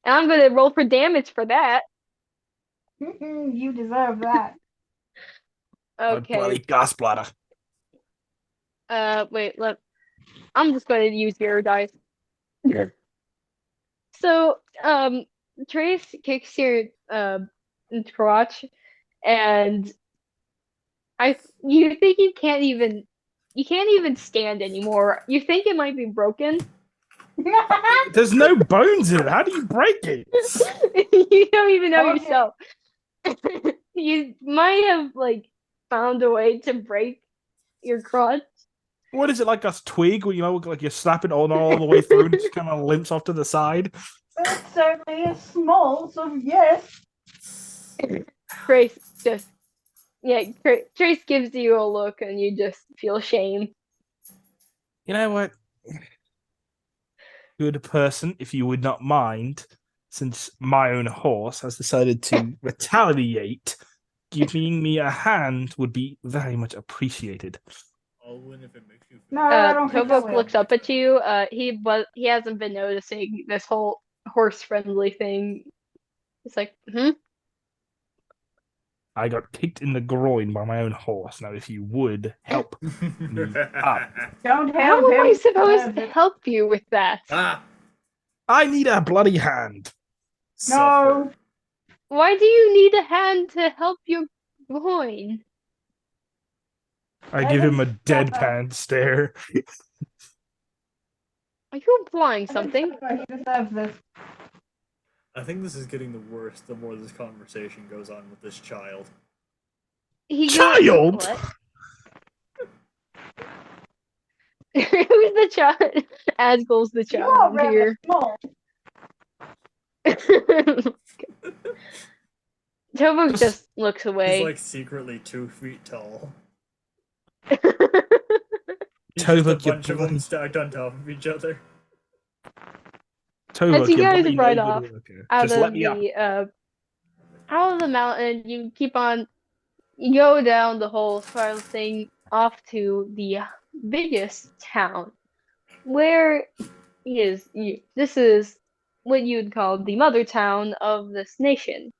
Speaker 1: And I'm gonna roll for damage for that.
Speaker 3: You deserve that.
Speaker 1: Okay.
Speaker 4: Bloody gas bladder.
Speaker 1: Wait, look. I'm just gonna use your dice. So, Trace kicks your crotch, and you think you can't even you can't even stand anymore. You think it might be broken.
Speaker 4: There's no bones in it. How do you break it?
Speaker 1: You don't even know
Speaker 3: Okay.
Speaker 1: yourself. You might have like found a way to break your crotch.
Speaker 4: What is it, like a twig where like you slap it all the way through and it just kind of limps off to the side?
Speaker 3: It certainly is small, so yes.
Speaker 1: Trace just Trace gives you a look and you just feel shame.
Speaker 4: You know what? Good person, if you would not mind, since my own horse has decided to retaliate, giving me a hand would be very much appreciated.
Speaker 2: I'll win if it makes you feel.
Speaker 3: No, I don't think I
Speaker 1: Tobok
Speaker 3: will.
Speaker 1: looks up at you. He hasn't been noticing this whole horse friendly thing. It's like,
Speaker 4: I got kicked in the groin by my own horse. Now, if you would help me up,
Speaker 3: Don't
Speaker 1: how
Speaker 3: help
Speaker 1: am I
Speaker 3: him.
Speaker 1: supposed to help you with that?
Speaker 2: Ah,
Speaker 4: I need a bloody hand.
Speaker 3: No.
Speaker 1: Why do you need a hand to help your groin?
Speaker 4: I give him a deadpan stare.
Speaker 1: Are you implying something?
Speaker 3: He deserves this.
Speaker 2: I think this is getting the worse the more this conversation goes on with this child.
Speaker 4: Child?
Speaker 1: What? Who's the child? Asgul's the
Speaker 3: You are
Speaker 1: child
Speaker 3: rather
Speaker 1: here.
Speaker 3: small.
Speaker 1: Tobok just looks away.
Speaker 2: He's like secretly 2 feet tall. He's
Speaker 4: Tobok,
Speaker 2: just a bunch of them
Speaker 4: bloody-
Speaker 2: stacked on top of each other.
Speaker 4: Tobok,
Speaker 1: As you guys
Speaker 4: bloody
Speaker 1: ride
Speaker 4: neighbor
Speaker 1: off
Speaker 4: worker.
Speaker 1: out
Speaker 4: Just
Speaker 1: of
Speaker 4: let me up.
Speaker 1: out of the mountain, you go down the whole spiral thing off to the biggest town, where this is what you'd call the mother town of this nation.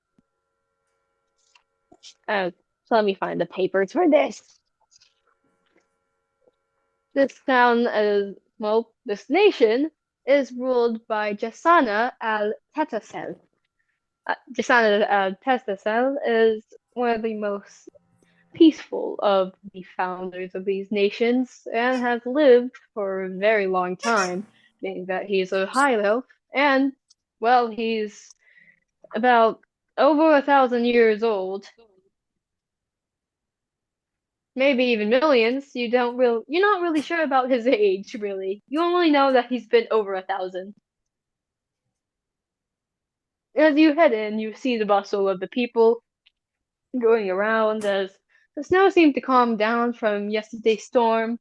Speaker 1: So let me find the papers for this. This town this nation is ruled by Jasana al-Tatasel. Jasana al-Tatasel is one of the most peaceful of the founders of these nations and has lived for a very long time, being that he's a high elf and, well, he's about over 1,000 years old. Maybe even millions. You're not really sure about his age, really. You only know that he's been over 1,000. As you head in, you see the bustle of the people going around as the snow seemed to calm down from yesterday's storm.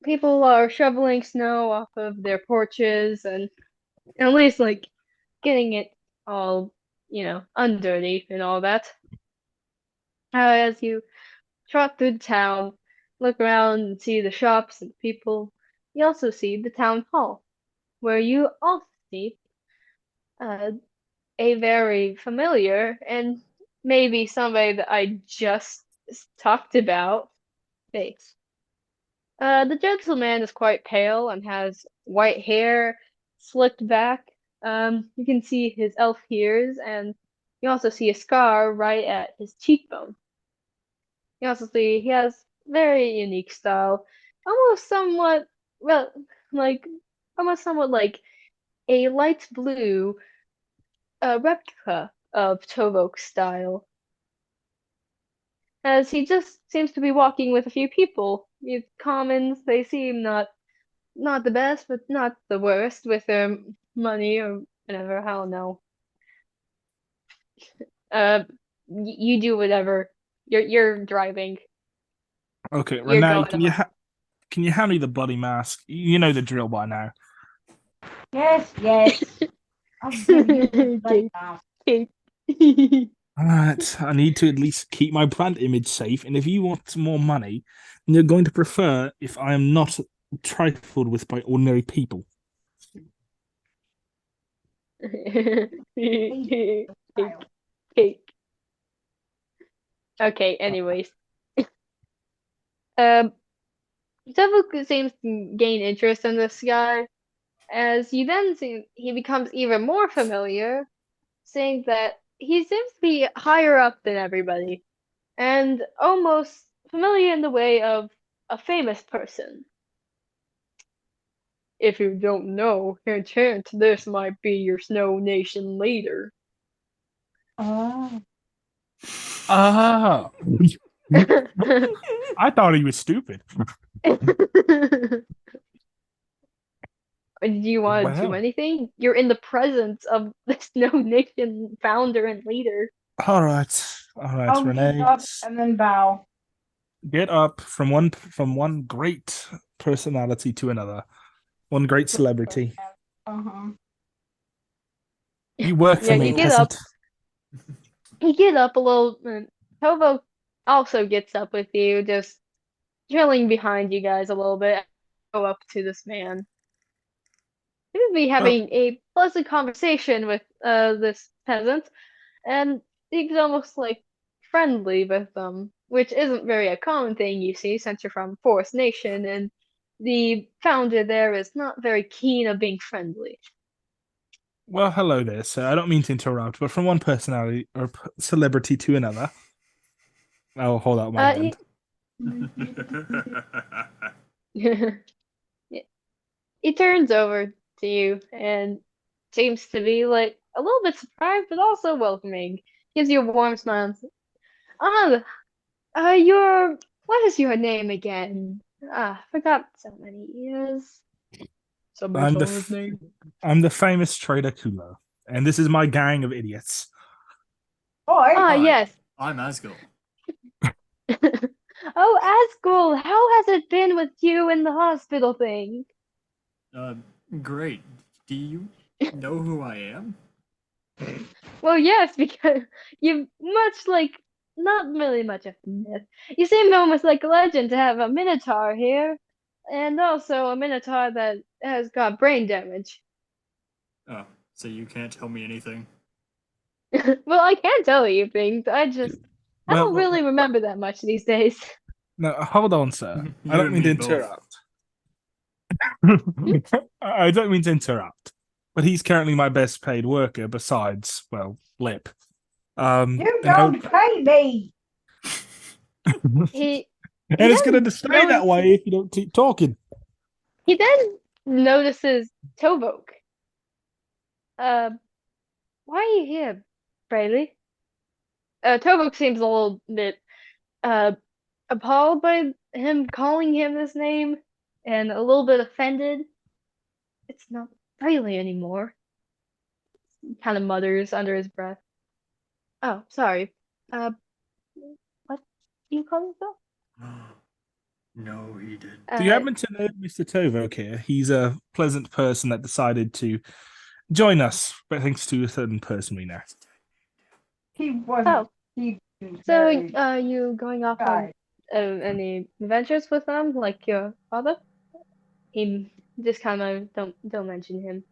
Speaker 1: People are shoveling snow off of their porches and at least like getting it all, underneath and all that. As you trot through the town, look around and see the shops and people, you also see the town hall, where you also see a very familiar and maybe somebody that I just talked about face. The gentleman is quite pale and has white hair slicked back. You can see his elf ears, and you also see a scar right at his cheekbone. You also see he has very unique style, almost somewhat, well, like almost somewhat like a light blue replica of Tovok's style. As he just seems to be walking with a few people. The commons, they seem not the best, but not the worst with their money or whatever. I don't know. You do whatever. You're driving.
Speaker 4: Okay,
Speaker 1: You're
Speaker 4: Renee,
Speaker 1: going
Speaker 4: can you hand me the bloody mask? You know the drill by now.
Speaker 3: Yes, yes. I'll give you this right now.
Speaker 4: Alright, I need to at least keep my brand image safe, and if you want some more money, then you're going to prefer if I am not trifled with by ordinary people.
Speaker 1: Okay, anyways. Tevuk seems to gain interest in this guy, as you then see he becomes even more familiar, saying that he seems to be higher up than everybody, and almost familiar in the way of a famous person. If you don't know, hint hint, this might be your Snow Nation leader.
Speaker 3: Oh.
Speaker 4: Ah. I thought he was stupid.
Speaker 1: Do you want to do anything? You're in the presence of the Snow Nation founder and leader.
Speaker 4: All right,
Speaker 3: I'll
Speaker 4: Renee.
Speaker 3: get up and then bow.
Speaker 4: Get up from one great personality to another, one great celebrity.
Speaker 3: Uh-huh.
Speaker 4: You work for me,
Speaker 1: you get
Speaker 4: peasant.
Speaker 1: up. You get up a little. Tovo also gets up with you, just drilling behind you guys a little bit. Go up to this man. He would be having a pleasant conversation with this peasant, and he's almost like friendly with them, which isn't very a common thing you see since you're from Forest Nation, and the founder there is not very keen of being friendly.
Speaker 4: Well, hello there, sir. I don't mean to interrupt, but from one personality or celebrity to another. I'll hold out my hand.
Speaker 1: He turns over to you and seems to be like a little bit surprised, but also welcoming. Gives you a warm smile. What is your name again? Forgot so many years.
Speaker 4: I'm the famous trader Kulo, and this is my gang of idiots.
Speaker 3: Hi.
Speaker 1: Yes.
Speaker 2: I'm Asgul.
Speaker 1: Oh, Asgul, how has it been with you in the hospital thing?
Speaker 2: Great. Do you know who I am?
Speaker 1: Well, yes, because you not really much of a myth. You seem almost like a legend to have a Minotaur here, and also a Minotaur that has got brain damage.
Speaker 2: Oh, so you can't tell me anything?
Speaker 1: Well, I can tell you things. I don't really remember that much these days.
Speaker 4: No, hold on, sir. I don't mean to interrupt. I don't mean to interrupt, but he's currently my best paid worker besides, well, Lip.
Speaker 3: You don't pay me.
Speaker 1: He
Speaker 4: and it's going to stay that way if you don't keep talking.
Speaker 1: He then notices Tovok. Why are you here, Braylee? Tovok seems a little bit appalled by him calling him this name and a little bit offended. It's not Braylee anymore. Kind of mutters under his breath. Oh, sorry. What do you call yourself?
Speaker 2: No, he didn't.
Speaker 4: Do you happen to know Mr. Tovok here? He's a pleasant person that decided to join us, but thanks to a certain person we know.
Speaker 3: He wasn't.
Speaker 1: So, you going off on any adventures with them, like your father? He just kind of don't mention him.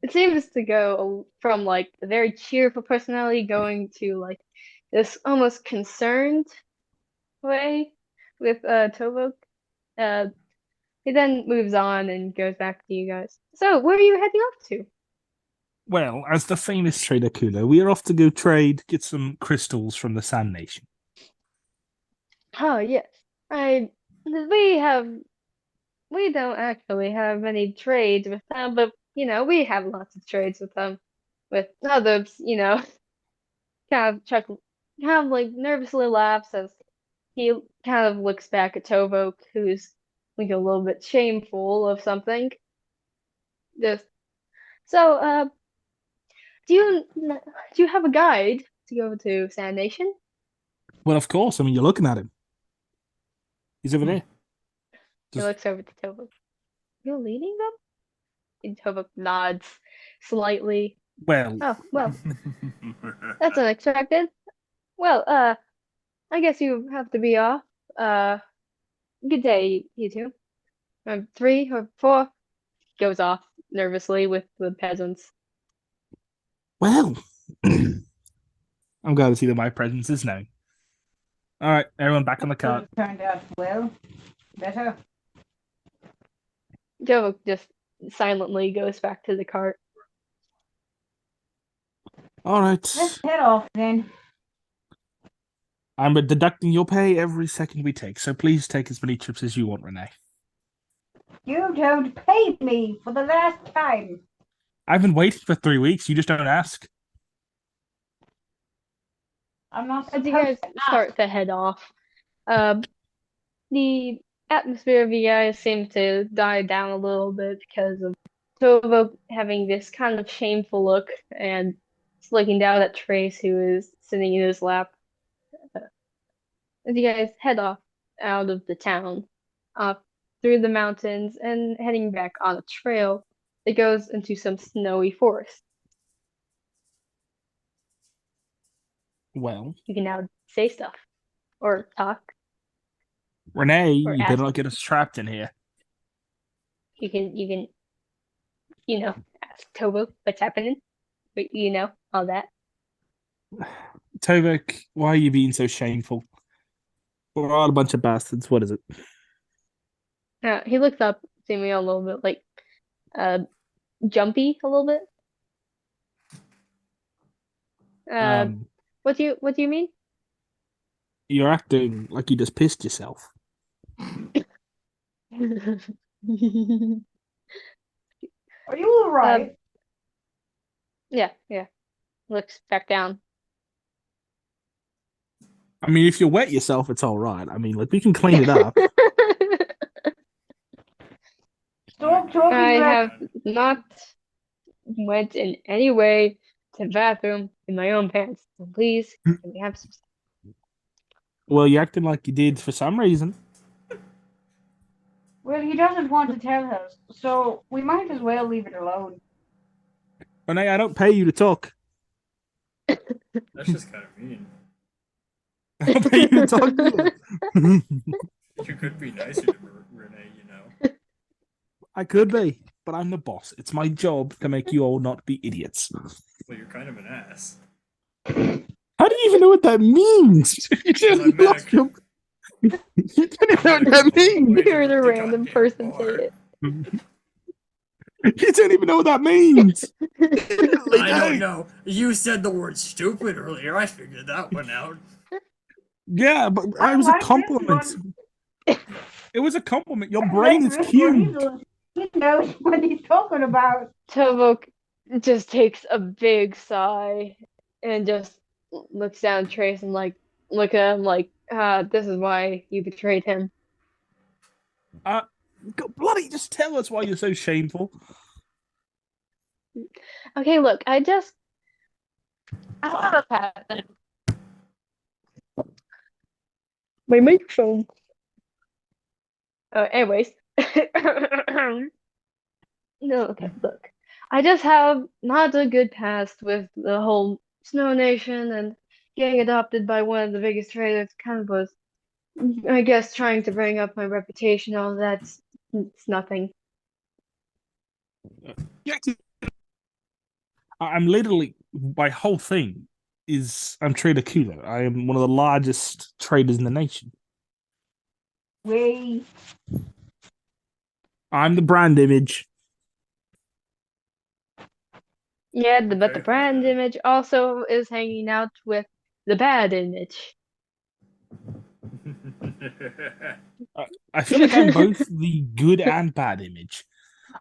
Speaker 1: It seems to go from like a very cheerful personality going to like this almost concerned way with Tovok. He then moves on and goes back to you guys. So, where are you heading off to?
Speaker 4: Well, as the famous trader Kulo, we are off to go get some crystals from the Sand Nation.
Speaker 1: Oh yes, we don't actually have any trades with them, but we have lots of trades with them, with others. Kind of like nervously laughs as he kind of looks back at Tovok, who's like a little bit shameful of something. Just so, do you have a guide to go to Sand Nation?
Speaker 4: Well, of course. I mean, you're looking at him. He's over there.
Speaker 1: He looks over to Tovok. You're leading them? And Tovok nods slightly.
Speaker 4: Well.
Speaker 1: Oh, well. That's unexpected. Well, I guess you have to be off. Good day, you two. 3 or 4 goes off nervously with the peasants.
Speaker 4: Well, I'm glad to see that my presence is known. All right, everyone back on the cart.
Speaker 3: Turned out well. Better.
Speaker 1: Tovok just silently goes back to the cart.
Speaker 4: All right.
Speaker 3: Let's head off then.
Speaker 4: I'm deducting your pay every second we take, so please take as many trips as you want, Renee.
Speaker 3: You don't pay me for the last time.
Speaker 4: I've been waiting for 3 weeks. You just don't ask.
Speaker 3: I'm not
Speaker 1: As
Speaker 3: supposed
Speaker 1: you guys
Speaker 3: to
Speaker 1: start to head off, the atmosphere of you guys seems to die down a little bit because of Tova having this kind of shameful look and looking down at Trace, who is sitting in his lap. As you guys head off out of the town, off through the mountains, and heading back on a trail that goes into some snowy forest.
Speaker 4: Well,
Speaker 1: You can now say stuff, or talk,
Speaker 4: Renee,
Speaker 1: or
Speaker 4: you better
Speaker 1: ask.
Speaker 4: not get us trapped in here.
Speaker 1: You can, ask Tobo what's happening. But all that.
Speaker 4: Tovek, why are you being so shameful? We're all a bunch of bastards. What is it?
Speaker 1: He looks up, seeming a little bit like jumpy a little bit.
Speaker 4: Um,
Speaker 1: What do you mean?
Speaker 4: you're acting like you just pissed yourself.
Speaker 3: Are you alright?
Speaker 1: Yeah. Looks back down.
Speaker 4: I mean, if you wet yourself, it's all right. I mean, like we can clean it up.
Speaker 3: Stop talking
Speaker 1: I
Speaker 3: like
Speaker 1: have not went in any way to the bathroom in my own pants. So please, can we have some
Speaker 4: Well, you're acting like you did for some reason.
Speaker 3: Well, he doesn't want to tell us, so we might as well leave it alone.
Speaker 4: Renee, I don't pay you to talk.
Speaker 2: That's just kind of mean.
Speaker 4: I don't pay you to talk to you.
Speaker 2: You could be nicer to Renee,
Speaker 4: I could be, but I'm the boss. It's my job to make you all not be idiots.
Speaker 2: Well, you're kind of an ass.
Speaker 4: How do you even know what that means? You
Speaker 2: Because I
Speaker 4: just
Speaker 2: met
Speaker 4: lost your... You don't even know what that means.
Speaker 1: You heard a random person say it.
Speaker 4: You don't even know what that means.
Speaker 2: I don't know. You said the word stupid earlier. I figured that one out.
Speaker 4: Yeah, but it was a compliment. It was a compliment. Your brain is cute.
Speaker 3: He knows what he's talking about.
Speaker 1: Tovok just takes a big sigh and just looks down at Trace and look at him like, this is why you betrayed him.
Speaker 4: Bloody, just tell us why you're so shameful.
Speaker 1: Okay, look, I have a pattern. My microphone. Anyways. No, okay, look. I just have not a good past with the whole Snow Nation, and getting adopted by one of the biggest traders kind of was, I guess, trying to bring up my reputation. All that's it's nothing.
Speaker 4: I'm literally, my whole thing is I'm Trader Kudo. I am one of the largest traders in the nation. I'm the brand image.
Speaker 1: Yeah, but the
Speaker 2: Okay.
Speaker 1: brand image also is hanging out with the bad image.
Speaker 4: I feel like I'm both the good and bad image.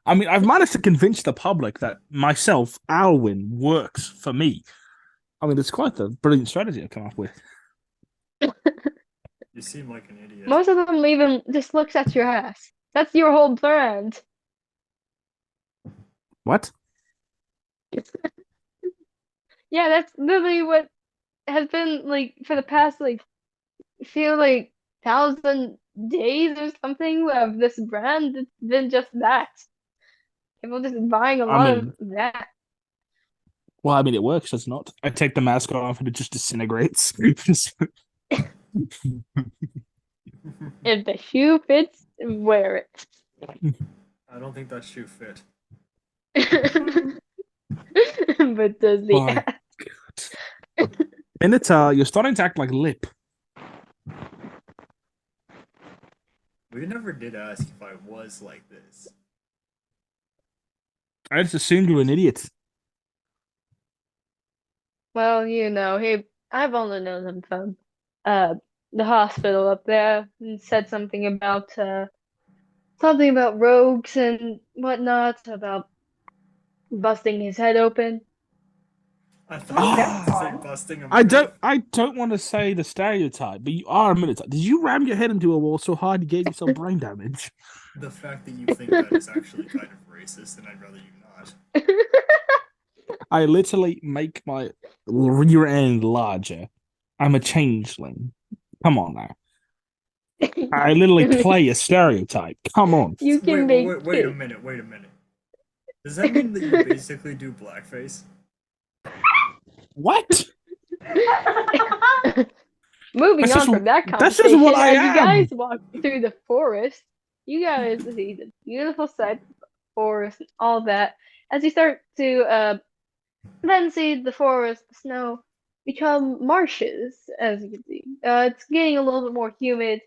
Speaker 4: I mean, I've managed to convince the public that myself, Alwyn, works for me. I mean, it's quite the brilliant strategy I've come up with.
Speaker 2: You seem like an idiot.
Speaker 1: Most of them even just looks at your ass. That's your whole brand.
Speaker 4: What?
Speaker 1: Yeah, that's literally what has been like for the past I feel like 1,000 days or something of this brand. It's been just that. People just buying a lot of that.
Speaker 4: Well, I mean, it works, does it not? I take the mask off and it just disintegrates.
Speaker 1: If the shoe fits, wear it.
Speaker 2: I don't think that shoe fit.
Speaker 1: But does the
Speaker 4: My God. Minotaur, you're starting to act like Lip.
Speaker 2: We never did ask if I was like this.
Speaker 4: I just assumed you were an idiot.
Speaker 1: Well, I've only known him from the hospital up there and said something about rogues and whatnot, about busting his head open.
Speaker 2: I thought you were
Speaker 3: That's
Speaker 2: going to say
Speaker 3: fun.
Speaker 2: busting him.
Speaker 4: I don't want to say the stereotype, but you are a militant. Did you ram your head into a wall so hard you gave yourself brain damage?
Speaker 2: The fact that you think that is actually kind of racist, and I'd rather you not.
Speaker 4: I literally make my rear end larger. I'm a changeling. Come on now. I literally play a stereotype. Come on.
Speaker 1: You can make
Speaker 2: Wait a minute. Does that mean that you basically do blackface?
Speaker 4: What?
Speaker 1: Moving
Speaker 4: That's
Speaker 1: on
Speaker 4: just-
Speaker 1: from that
Speaker 4: that's just
Speaker 1: conversation,
Speaker 4: what I
Speaker 1: as you
Speaker 4: am.
Speaker 1: guys walk through the forest, you guys see the beautiful sight, forest, all that. As you start to then see the forest, the snow become marshes, as you can see. It's getting a little bit more humid,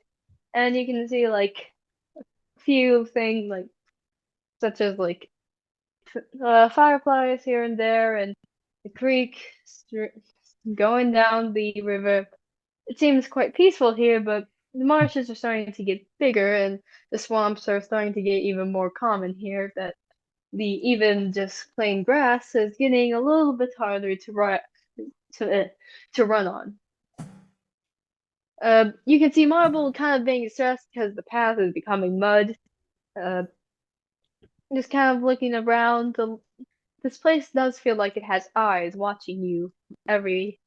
Speaker 1: and you can see like a few things like such as like fireflies here and there, and the creek going down the river. It seems quite peaceful here, but the marshes are starting to get bigger, and the swamps are starting to get even more common here. That the even just plain grass is getting a little bit harder to run on. You can see Marble kind of being stressed because the path is becoming mud. Just kind of looking around. This place does feel like it has eyes watching you every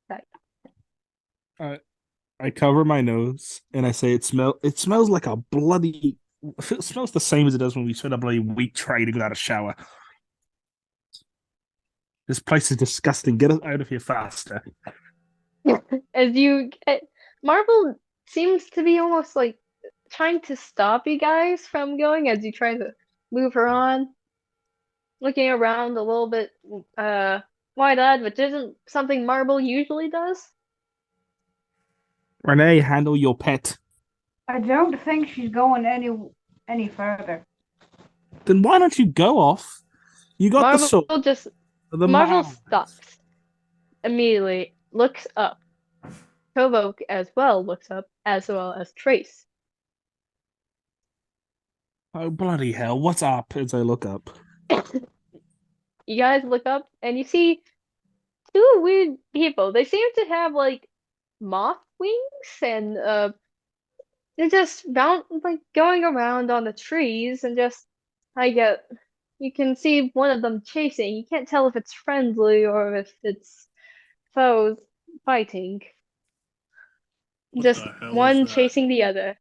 Speaker 1: second.
Speaker 4: I cover my nose and I say it smells like a bloody. It smells the same as it does when we spend a bloody week trading without a shower. This place is disgusting. Get us out of here faster.
Speaker 1: As you get, Marvel seems to be almost like trying to stop you guys from going as you try to move her on, looking around a little bit wide-eyed, which isn't something Marble usually does.
Speaker 4: Renee, handle your pet.
Speaker 3: I don't think she's going any further.
Speaker 4: Then why don't you go off? You got the sword.
Speaker 1: Marvel stops immediately, looks up. Tovok as well looks up, as well as Trace.
Speaker 4: Oh bloody hell! What's up? As I look up.
Speaker 1: You guys look up and you see two weird people. They seem to have like moth wings, and they're just like going around on the trees, and just you can see one of them chasing. You can't tell if it's friendly or if it's foes fighting.
Speaker 2: What
Speaker 1: Just
Speaker 2: the hell
Speaker 1: one
Speaker 2: is that?
Speaker 1: chasing the other.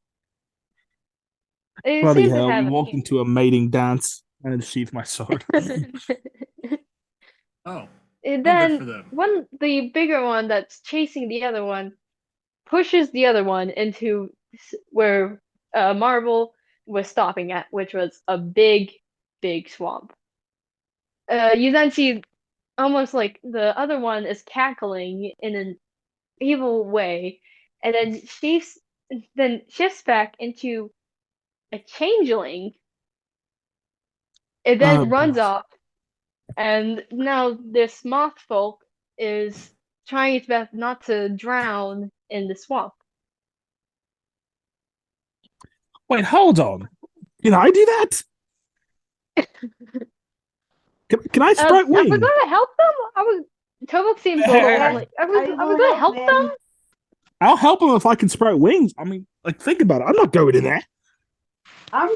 Speaker 1: They
Speaker 4: Bloody
Speaker 1: seem to
Speaker 4: hell!
Speaker 1: have
Speaker 4: We walk into a mating dance and sheath my sword.
Speaker 2: Oh.
Speaker 1: And
Speaker 2: good for
Speaker 1: then
Speaker 2: them.
Speaker 1: the bigger one that's chasing the other one pushes the other one into where Marvel was stopping at, which was a big, big swamp. You then see almost like the other one is cackling in an evil way, and then shifts back into a changeling. It then runs off, and now this moth folk is trying its best not to drown in the swamp.
Speaker 4: Wait, hold on. Can I do that? Can I sprout wings?
Speaker 1: Are we going to help them? Tovok seems a little like, are we going to help them?
Speaker 4: I'll help them if I can sprout wings. I mean, like, think about it. I'm not going in there.
Speaker 3: I'm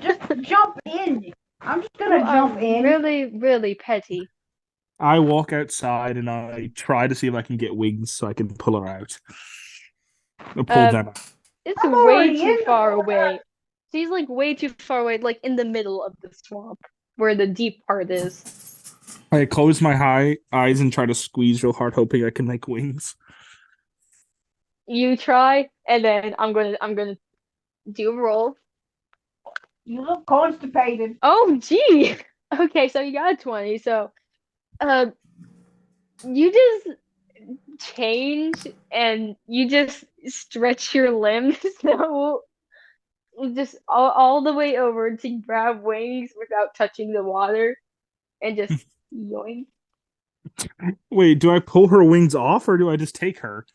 Speaker 3: just jump in. I'm just gonna jump in.
Speaker 1: Really, really petty.
Speaker 4: I walk outside and I try to see if I can get wings so I can pull her out. I'll pull them out.
Speaker 1: It's way too far away. She's like way too far away, like in the middle of the swamp, where the deep part is.
Speaker 4: I close my eyes and try to squeeze real hard, hoping I can make wings.
Speaker 1: You try, and then I'm gonna do a roll.
Speaker 3: You look constipated.
Speaker 1: Oh, gee. Okay, so you got a 20. So, you just change and you just stretch your limbs, so just all the way over to grab wings without touching the water, and just yoink.
Speaker 4: Wait, do I pull her wings off or do I just take her?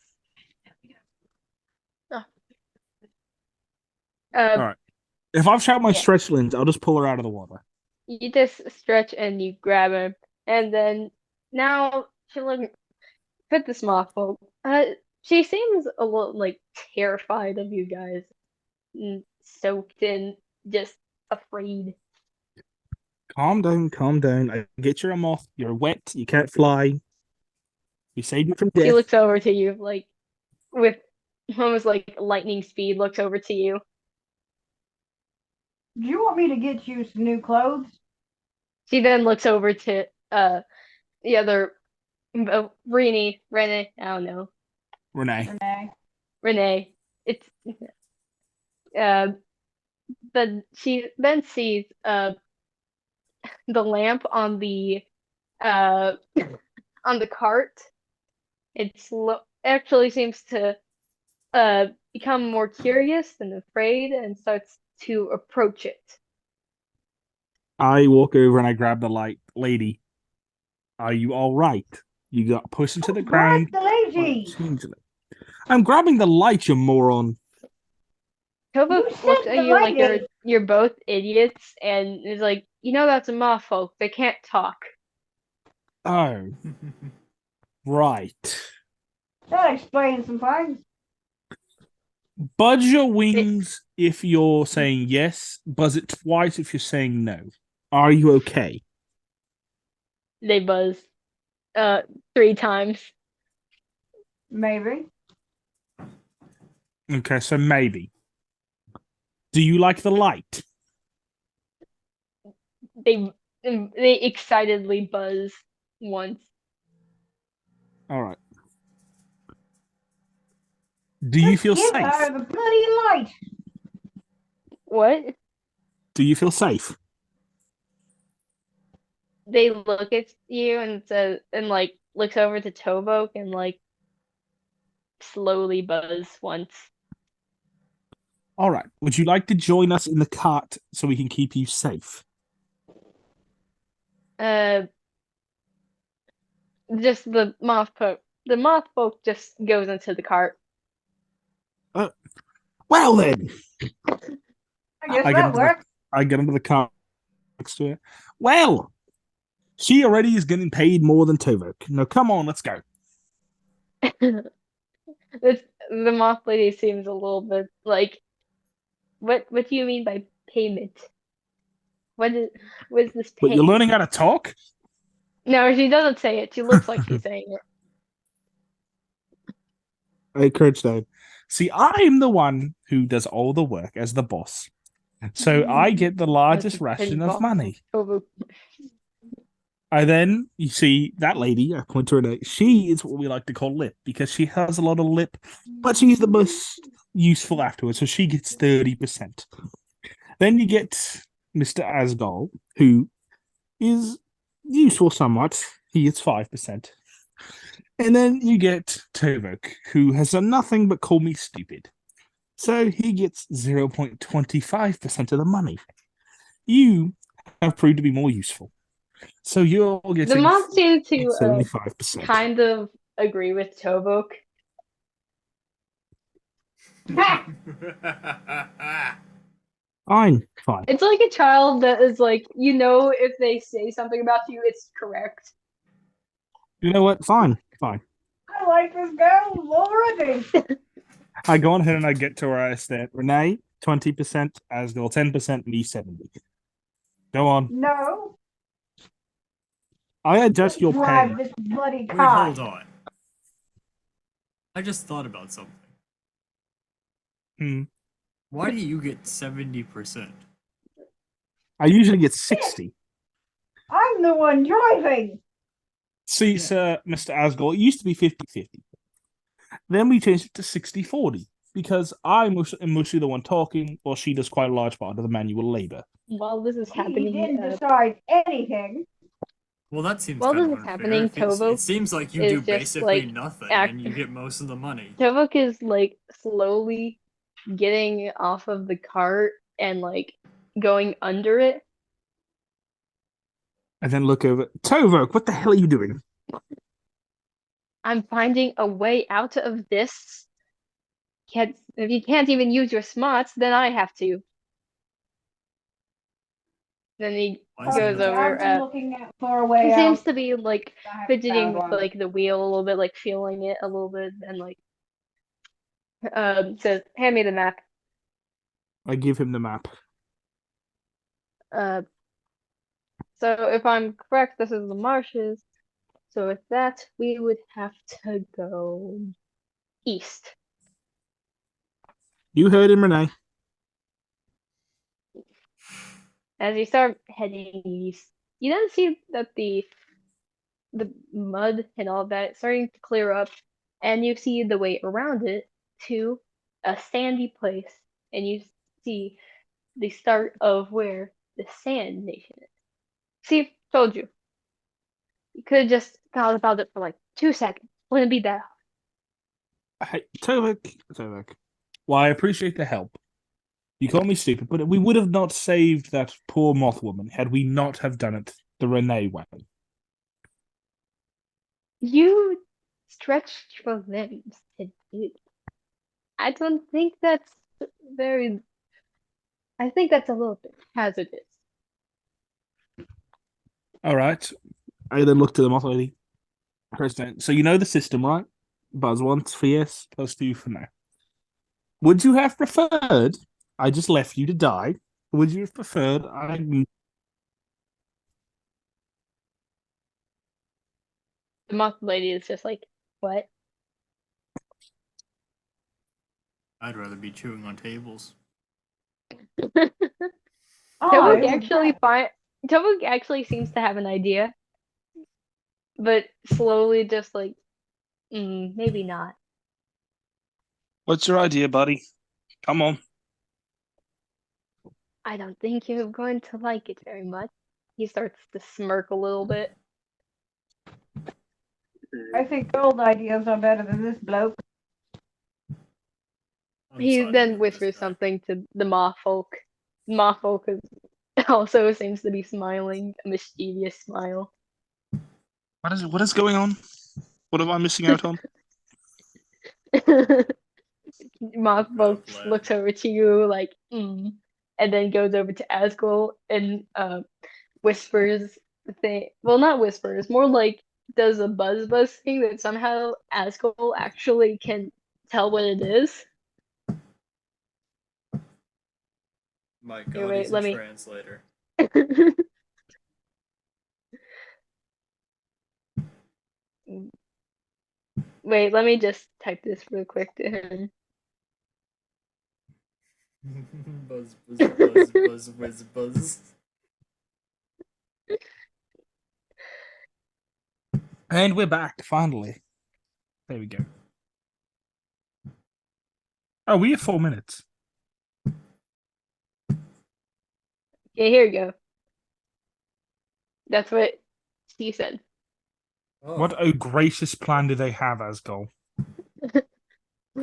Speaker 4: All right. If I've shot my stretch lens, I'll just pull her out of the water.
Speaker 1: You just stretch and you grab her, and then now she look put the small folk. She seems a little like terrified of you guys, soaked in, just afraid.
Speaker 4: Calm down, calm down. I get you're a moth. You're wet. You can't fly. We saved you from death.
Speaker 1: She looks over to you, like with almost like lightning speed. Looks over to you.
Speaker 3: Do you want me to get you some new clothes?
Speaker 1: She then looks over to the other Renee. I don't know. Renee. It's but she then sees the lamp on the cart. It's actually seems to become more curious than afraid and starts to approach it.
Speaker 4: I walk over and I grab the light. Lady, are you all right? You got pushed into the ground.
Speaker 3: The lady.
Speaker 4: I'm grabbing the light, you moron.
Speaker 1: Tova looks at you like you're both idiots and is like, that's a moth folk. They can't talk.
Speaker 4: Oh. Right.
Speaker 3: That explains some things.
Speaker 4: Budge your wings if you're saying yes. Buzz it twice if you're saying no. Are you okay?
Speaker 1: They buzz 3 times.
Speaker 3: Maybe.
Speaker 4: Okay, so maybe. Do you like the light?
Speaker 1: They excitedly buzz once.
Speaker 4: All right. Do you feel safe?
Speaker 3: Get out of the bloody light.
Speaker 1: What?
Speaker 4: Do you feel safe?
Speaker 1: They look at you and says, and like looks over to Tovok and like slowly buzz once.
Speaker 4: All right. Would you like to join us in the cart so we can keep you safe?
Speaker 1: Just the moth folk. The moth folk just goes into the cart.
Speaker 4: Well then.
Speaker 3: I guess that worked.
Speaker 4: I get into the cart next to her. Well, she already is getting paid more than Tovok. Now, come on, let's go.
Speaker 1: The moth lady seems a little bit like, what do you mean by payment? What is this pay?
Speaker 4: But you're learning how to talk?
Speaker 1: No, she doesn't say it. She looks like she's saying it.
Speaker 4: Hey, Kirchstone. See, I'm the one who does all the work as the boss. So I get the largest ration of money. I then, you see, that lady, I point to her name, she is what we like to call lip, because she has a lot of lip, but she's the most useful afterwards, so she gets 30%. Then you get Mr. Asgol, who is useful somewhat. He gets 5%. And then you get Tovok, who has done nothing but call me stupid. So he gets 0.25% of the money. You have proved to be more useful. So you're getting
Speaker 1: the moth seem to
Speaker 4: 75%.
Speaker 1: Kind of agree with Tovok.
Speaker 4: Fine.
Speaker 1: It's like a child that is like, if they say something about you, it's correct.
Speaker 4: You know what? Fine.
Speaker 3: I like this girl already.
Speaker 4: I go on ahead and I get to where I stand. Renee, 20%, Asgol, 10%, me, 70%. Go on.
Speaker 3: No.
Speaker 4: I adjust your pay.
Speaker 3: This bloody
Speaker 2: Wait,
Speaker 3: car.
Speaker 2: hold on. I just thought about something. Why do you get 70%?
Speaker 4: I usually get 60%.
Speaker 3: I'm the one driving.
Speaker 4: See, Sir, Mr. Asgol, it used to be 50-50. Then we changed it to 60-40 because I'm mostly the one talking, while she does quite a large part of the manual labor.
Speaker 1: While this is happening,
Speaker 3: He didn't decide anything.
Speaker 2: Well, that seems
Speaker 1: while
Speaker 2: kind
Speaker 1: this
Speaker 2: of
Speaker 1: is
Speaker 2: unfair.
Speaker 1: happening, Tovok
Speaker 2: It seems like you
Speaker 1: is
Speaker 2: do
Speaker 1: just,
Speaker 2: basically
Speaker 1: like,
Speaker 2: nothing, and you get most of the money.
Speaker 1: Tovok is like slowly getting off of the cart and like going under it.
Speaker 4: And then look over. Tovok, what the hell are you doing?
Speaker 1: I'm finding a way out of this. if you can't even use your smarts, then I have to. Then he
Speaker 2: Why is he
Speaker 1: goes
Speaker 2: not
Speaker 1: over.
Speaker 3: I've been looking for a way
Speaker 1: He seems
Speaker 3: out.
Speaker 1: to be like
Speaker 3: I haven't
Speaker 1: fidgeting
Speaker 3: found
Speaker 1: with
Speaker 3: one.
Speaker 1: like the wheel a little bit, like feeling it a little bit, and like says, "Hand me the map."
Speaker 4: I give him the map.
Speaker 1: Uh, so if I'm correct, this is the marshes. So with that, we would have to go east.
Speaker 4: You heard him, Renee.
Speaker 1: As you start heading east, you then see that the mud and all that is starting to clear up, and you see the way around it to a sandy place, and you see the start of where the Sand Nation is. See, told you. You could have just thought about it for like 2 seconds. Wouldn't be that hard.
Speaker 4: Hey, Tovek. Well, I appreciate the help. You call me stupid, but we would have not saved that poor moth woman had we not have done it the Renee way.
Speaker 1: You stretched your limbs to do it. I don't think that's very. I think that's a little bit hazardous.
Speaker 4: All right. I then look to the moth lady. President. So you know the system, right? Buzz once for yes, Buzz two for no. Would you have preferred I just left you to die? Or would you have preferred I...
Speaker 1: The moth lady is just like, what?
Speaker 2: I'd rather be chewing on tables.
Speaker 1: Tobuk
Speaker 3: it
Speaker 1: actually
Speaker 3: was
Speaker 1: Tobuk actually seems to have an idea, but slowly just like, maybe not.
Speaker 4: What's your idea, buddy? Come on.
Speaker 1: I don't think you're going to like it very much. He starts to smirk a little bit.
Speaker 3: I think old ideas are better than this bloke.
Speaker 2: I'm
Speaker 1: He
Speaker 2: siding
Speaker 1: then
Speaker 2: with this
Speaker 1: whispers
Speaker 2: guy.
Speaker 1: something to the moth folk. Moth folk also seems to be smiling, a mischievous smile.
Speaker 4: What is going on? What am I missing out on?
Speaker 1: Moth
Speaker 2: Red
Speaker 1: folk
Speaker 2: flag.
Speaker 1: looks over to you like, and then goes over to Asgul and whispers the thing. Well, not whispers, more like does a buzz thing that somehow Asgul actually can tell what it is.
Speaker 2: My
Speaker 1: Here,
Speaker 2: God,
Speaker 1: wait,
Speaker 2: he's a
Speaker 1: let me.
Speaker 2: translator.
Speaker 1: Wait, let me just type this real quick to him.
Speaker 2: Buzz, buzz, buzz, buzz, whiz, buzz.
Speaker 4: And we're back, finally. There we go. Oh, we have 4 minutes.
Speaker 1: Okay, here you go. That's what he said.
Speaker 2: Oh,
Speaker 4: What oh gracious plan do they have as goal?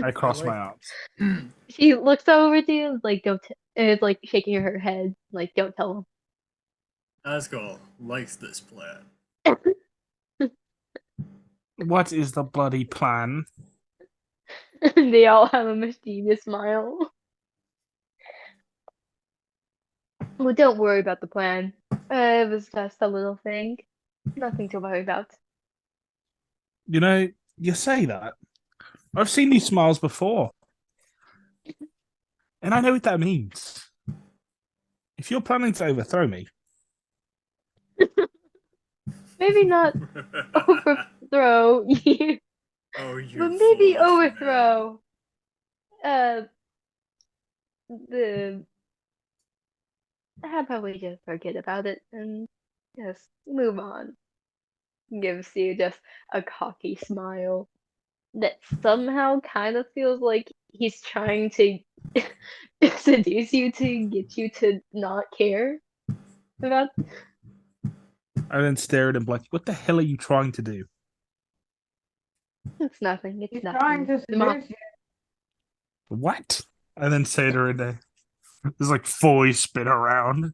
Speaker 4: I cross my arms.
Speaker 1: She looks over to you, like, don't, and it's like shaking her head, like, don't tell him.
Speaker 2: Asgol likes this plan.
Speaker 4: What is the bloody plan?
Speaker 1: They all have a mischievous smile. Well, don't worry about the plan. It was just a little thing. Nothing to worry about.
Speaker 4: You know, you say that. I've seen these smiles before. And I know what that means. If you're planning to overthrow me,
Speaker 1: Maybe not overthrow you,
Speaker 2: Oh, you
Speaker 1: but maybe
Speaker 2: foolish
Speaker 1: overthrow the. How about we just forget about it and just move on? Gives you just a cocky smile that somehow kind of feels like he's trying to seduce you to get you to not care about.
Speaker 4: I then stare at him like, what the hell are you trying to do?
Speaker 1: It's nothing. It's
Speaker 3: He's
Speaker 1: nothing.
Speaker 3: trying to
Speaker 1: The mom-
Speaker 3: seduce you.
Speaker 4: What? I then say to her, there's like fully spin around.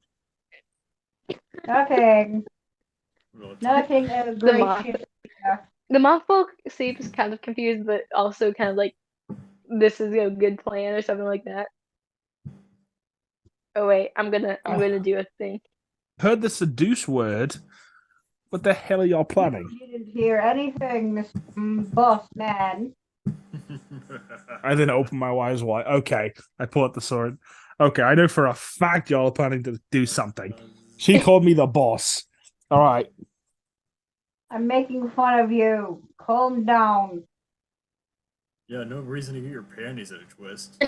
Speaker 3: Nothing.
Speaker 2: Relative.
Speaker 3: Nothing as
Speaker 1: The moth.
Speaker 3: gracious.
Speaker 1: The moth folk seems kind of confused, but also kind of like this is a good plan or something like that. Oh wait, I'm gonna do a thing.
Speaker 4: Heard the seduce word. What the hell are y'all planning?
Speaker 3: You didn't hear anything, Mr. Boss Man.
Speaker 4: I then open my eyes wide. Okay, I pull out the sword. Okay, I know for a fact y'all are planning to do something. She called me the boss. All right.
Speaker 3: I'm making fun of you. Calm down.
Speaker 2: Yeah, no reason to get your panties at a twist.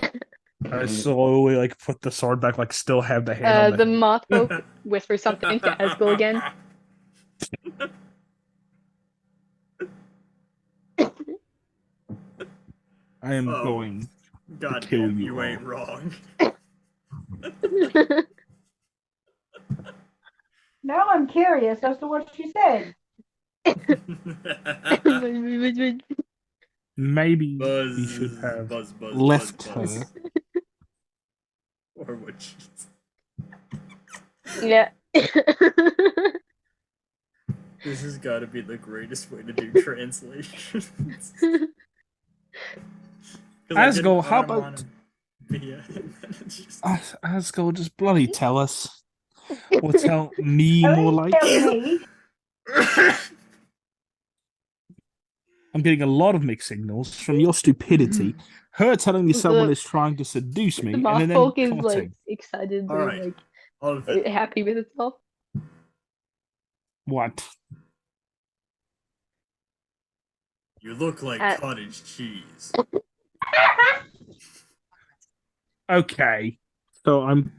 Speaker 4: I slowly like put the sword back, like still have the hand on
Speaker 1: The moth folk whispers something to Asgul again.
Speaker 4: I am going
Speaker 2: God
Speaker 4: to kill
Speaker 2: damn,
Speaker 4: you all.
Speaker 2: ain't wrong.
Speaker 3: Now I'm curious as to what she said.
Speaker 4: Maybe
Speaker 2: Buzz,
Speaker 4: we should have
Speaker 2: buzz,
Speaker 4: left
Speaker 2: buzz.
Speaker 4: her.
Speaker 2: Or what she
Speaker 1: Yeah.
Speaker 2: This has got to be the greatest way to do translations.
Speaker 4: Asgul, how about
Speaker 2: just...
Speaker 4: Asgul, just bloody tell us. Or tell me
Speaker 3: At
Speaker 4: more
Speaker 3: least
Speaker 4: like.
Speaker 3: tell me.
Speaker 4: I'm getting a lot of mixed signals from your stupidity, her telling me someone is trying to seduce me,
Speaker 1: The
Speaker 4: and
Speaker 1: moth
Speaker 4: then
Speaker 1: folk is
Speaker 4: plotting.
Speaker 1: like excited
Speaker 2: All
Speaker 1: or
Speaker 2: right.
Speaker 1: like
Speaker 2: All of it.
Speaker 1: happy with itself.
Speaker 4: What?
Speaker 2: You look like cottage cheese.
Speaker 4: Okay. So I'm.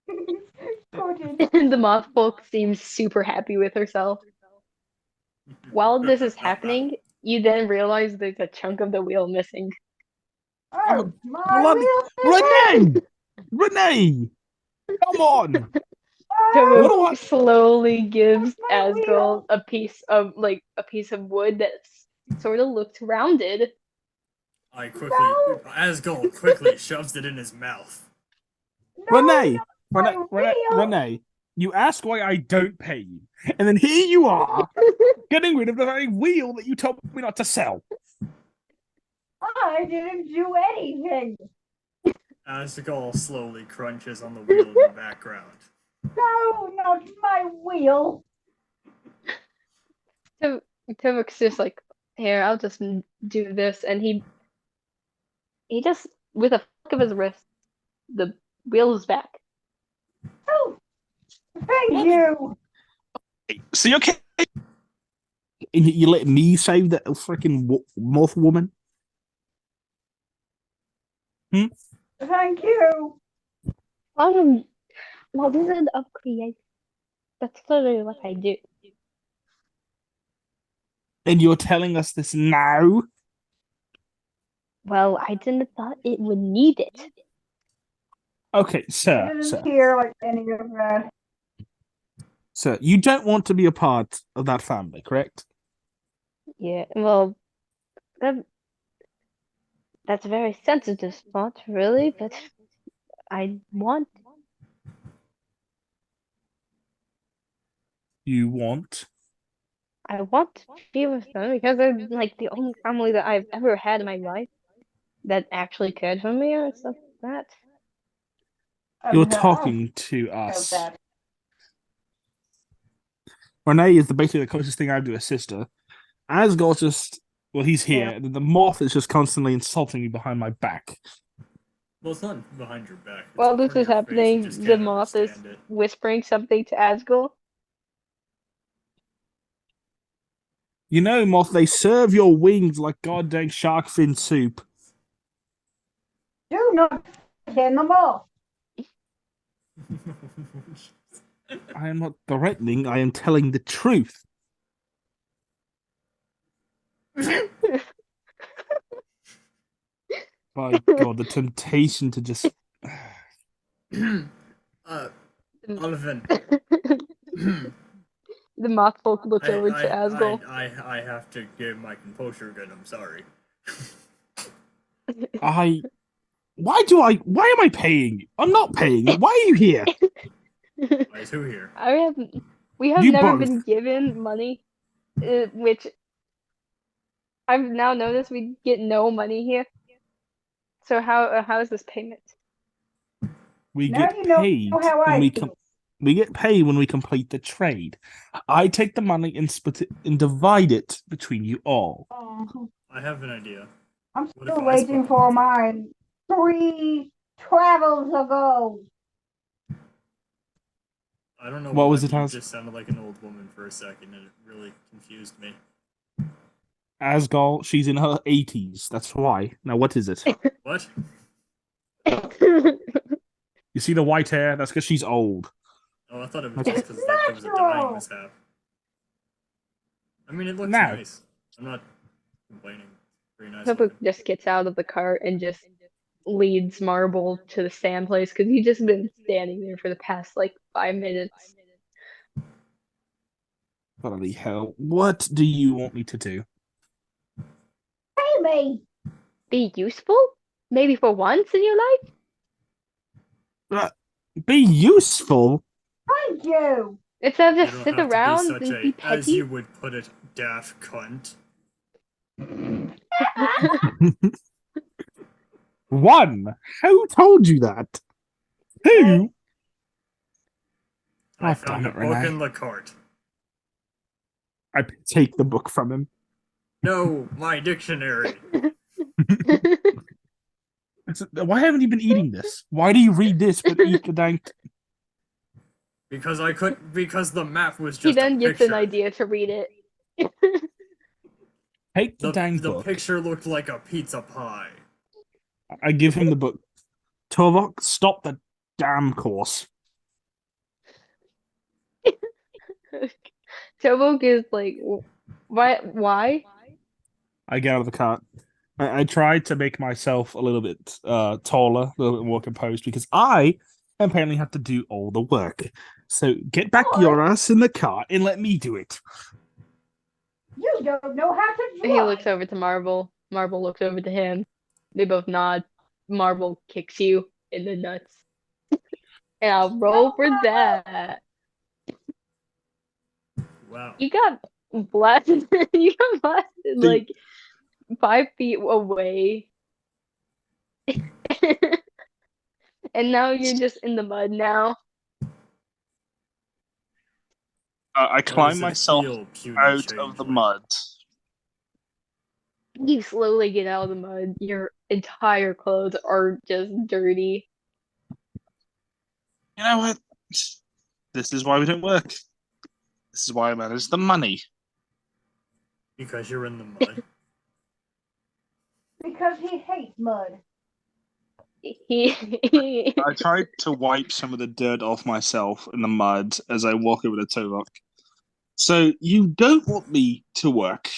Speaker 1: The moth folk seems super happy with herself. While this is happening, you then realize there's a chunk of the wheel missing.
Speaker 3: Oh, my
Speaker 4: Bloody
Speaker 3: wheel.
Speaker 4: Renee! Come on!
Speaker 1: Tavok slowly gives
Speaker 3: My
Speaker 1: Asgul a piece of wood that sort of looks rounded.
Speaker 2: Asgul quickly shoves it in his mouth.
Speaker 4: Renee! Renee! You ask why I don't pay you, and then here you are, getting rid of the very wheel that you told me not to sell.
Speaker 3: I didn't do anything.
Speaker 2: Asgul slowly crunches on the wheel in the background.
Speaker 3: No, not my wheel.
Speaker 1: Tavok's just like, here, I'll just do this, and he just, with a flick of his wrist, the wheel is back.
Speaker 3: Oh, thank you.
Speaker 4: So you're okay? And you let me save that freaking moth woman?
Speaker 3: Thank you.
Speaker 1: Wizard of Creation. That's literally what I do.
Speaker 4: And you're telling us this now?
Speaker 1: Well, I didn't thought it would need it.
Speaker 4: Okay,
Speaker 3: I
Speaker 4: sir.
Speaker 3: didn't hear like any of that.
Speaker 4: Sir, you don't want to be a part of that family, correct?
Speaker 1: Yeah, well, that's a very sensitive spot, really, but I want.
Speaker 4: You want?
Speaker 1: I want to be with them because they're like the only family that I've ever had in my life that actually cared for me or stuff like that.
Speaker 4: You're talking to us. Renee is basically the closest thing I have to a sister. Asgul's just, well, he's here. Yeah. The moth is just constantly insulting me behind my back.
Speaker 2: Well, it's not behind your back. It's
Speaker 1: While this is happening, the moth is whispering something to Asgul.
Speaker 4: You know, moth, they serve your wings like goddamn shark fin soup.
Speaker 3: Do not threaten them all.
Speaker 4: I am not threatening, I am telling the truth. By God, the temptation to just...
Speaker 2: Oliver.
Speaker 1: The moth folk looks over to Asgul.
Speaker 2: I have to give my composure again, I'm sorry.
Speaker 4: Why am I paying you? I'm not paying you. Why are you here?
Speaker 2: Why is who here?
Speaker 1: We have never been given money, which I've now noticed we get no money here. So how is this payment?
Speaker 4: We
Speaker 3: Now
Speaker 4: get
Speaker 3: you know
Speaker 4: paid
Speaker 3: how
Speaker 4: when
Speaker 3: I
Speaker 4: we
Speaker 3: feel.
Speaker 4: we get paid when we complete the trade. I take the money and split it and divide it between you all.
Speaker 2: I have an idea.
Speaker 3: I'm
Speaker 2: What if
Speaker 3: still
Speaker 2: I split
Speaker 3: waiting
Speaker 2: the
Speaker 3: for
Speaker 2: money?
Speaker 3: mine 3 travels ago.
Speaker 2: I don't know
Speaker 4: What
Speaker 2: why,
Speaker 4: was
Speaker 2: but
Speaker 4: it,
Speaker 2: you
Speaker 4: Oz?
Speaker 2: just sounded like an old woman for a second, and it really confused me.
Speaker 4: Asgol, she's in her 80s. That's why. Now, what is it?
Speaker 2: What?
Speaker 4: You see the white hair? That's because she's old.
Speaker 2: Oh, I thought it was
Speaker 4: Okay.
Speaker 2: just because like there was a dyeing
Speaker 3: Natural.
Speaker 2: mishap. I mean, it looks
Speaker 4: Now.
Speaker 2: nice. I'm not complaining. Pretty nice
Speaker 1: Topo
Speaker 2: looking.
Speaker 1: just gets out of the cart and just leads Marble to the stand place because he's just been standing there for the past like 5 minutes.
Speaker 4: Bloody hell. What do you want me to do?
Speaker 3: Pay me.
Speaker 1: Be useful? Maybe for once in your life?
Speaker 4: Be useful?
Speaker 3: Thank you.
Speaker 1: Instead of
Speaker 2: You
Speaker 1: just
Speaker 2: don't
Speaker 1: sit
Speaker 2: have to be
Speaker 1: around
Speaker 2: such
Speaker 1: and
Speaker 2: a,
Speaker 1: be
Speaker 2: as
Speaker 1: petty.
Speaker 2: you would put it, daft cunt.
Speaker 4: One. Who told you that? Who?
Speaker 2: I
Speaker 4: Oh,
Speaker 2: found
Speaker 4: damn
Speaker 2: a
Speaker 4: it,
Speaker 2: book
Speaker 4: Renee.
Speaker 2: in the cart.
Speaker 4: I take the book from him.
Speaker 2: No, my dictionary.
Speaker 4: Why haven't you been eating this? Why do you read this but eat the dank?
Speaker 2: Because I couldn't. Because the map was
Speaker 1: He
Speaker 2: just a
Speaker 1: then gets
Speaker 2: picture.
Speaker 1: an idea to read it.
Speaker 4: Take the dank
Speaker 2: The
Speaker 4: book.
Speaker 2: picture looked like a pizza pie.
Speaker 4: I give him the book. Torvok, stop the damn course.
Speaker 1: Tobok is like, why?
Speaker 4: I get out of the cart. I tried to make myself a little bit taller, a little bit more composed, because I apparently have to do all the work. So get back your ass in the cart and let me do it.
Speaker 3: You don't know how to drive.
Speaker 1: He looks over to Marble. Marble looks over to him. They both nod. Marble kicks you in the nuts. And I'll roll for that.
Speaker 2: Wow.
Speaker 1: You got blasted. You got blasted like 5 feet away. And now you're just in the mud now.
Speaker 4: I
Speaker 2: How
Speaker 4: climb
Speaker 2: does it
Speaker 4: myself
Speaker 2: feel, puny
Speaker 4: out of the
Speaker 2: changeling?
Speaker 4: mud.
Speaker 1: You slowly get out of the mud. Your entire clothes are just dirty.
Speaker 4: You know what? This is why we don't work. This is why I manage the money.
Speaker 2: Because you're in the mud.
Speaker 3: Because he hates mud.
Speaker 4: I tried to wipe some of the dirt off myself in the mud as I walk over to Tovok. So you don't want me to work.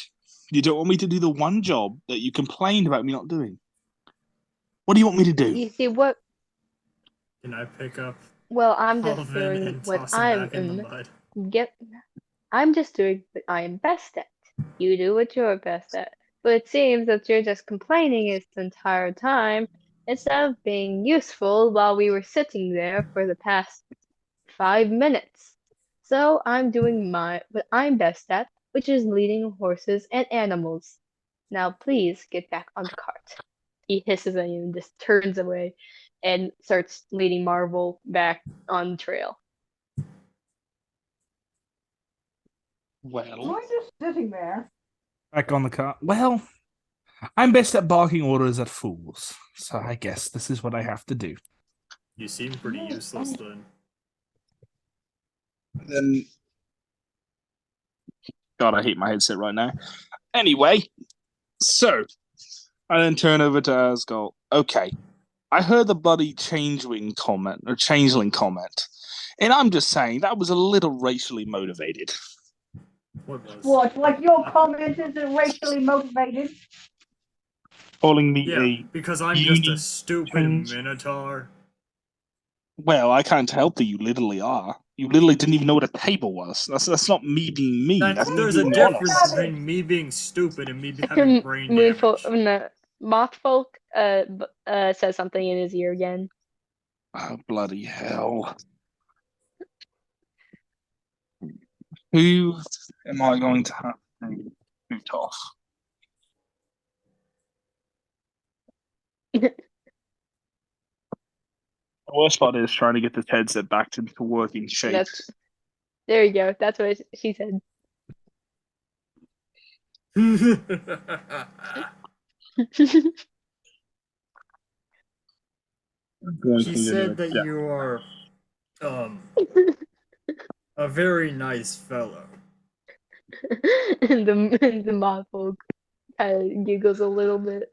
Speaker 4: You don't want me to do the one job that you complained about me not doing. What do you want me to do?
Speaker 1: You see what?
Speaker 2: Can I pick up
Speaker 1: Well, I'm just
Speaker 2: Alvin
Speaker 1: doing
Speaker 2: and
Speaker 1: what
Speaker 2: toss him back in the mud?
Speaker 1: I'm just doing what I am best at. You do what you're best at. But it seems that you're just complaining this entire time instead of being useful while we were sitting there for the past 5 minutes. So I'm doing what I'm best at, which is leading horses and animals. Now please get back on the cart. He hisses at you and just turns away and starts leading Marvel back on the trail.
Speaker 4: Well,
Speaker 3: I'm just sitting there.
Speaker 4: back on the cart. Well, I'm best at barking orders at fools, so I guess this is what I have to do.
Speaker 2: You seem pretty useless
Speaker 4: Then, God, I hate my headset right now. Anyway, so I then turn over to Asgol. Okay, I heard the bloody changeling comment, and I'm just saying that was a little racially motivated.
Speaker 2: What was?
Speaker 3: What? Like your comment isn't racially motivated?
Speaker 4: Calling me
Speaker 2: Yeah, because I'm just a stupid minotaur.
Speaker 4: Well, I can't help that you literally are. You literally didn't even know what a table was. That's not me being me. That's me
Speaker 2: There's a
Speaker 4: being
Speaker 2: difference
Speaker 4: honest.
Speaker 2: between me being stupid and me having brain damage.
Speaker 1: Mothfolk says something in his ear again.
Speaker 4: Oh, bloody hell. Who am I going to have to boot off? The worst part is trying to get this headset back into working shape.
Speaker 1: There you go. That's what she said.
Speaker 2: She said that you are a very nice fellow.
Speaker 1: and the moth folk kind of giggles a little bit.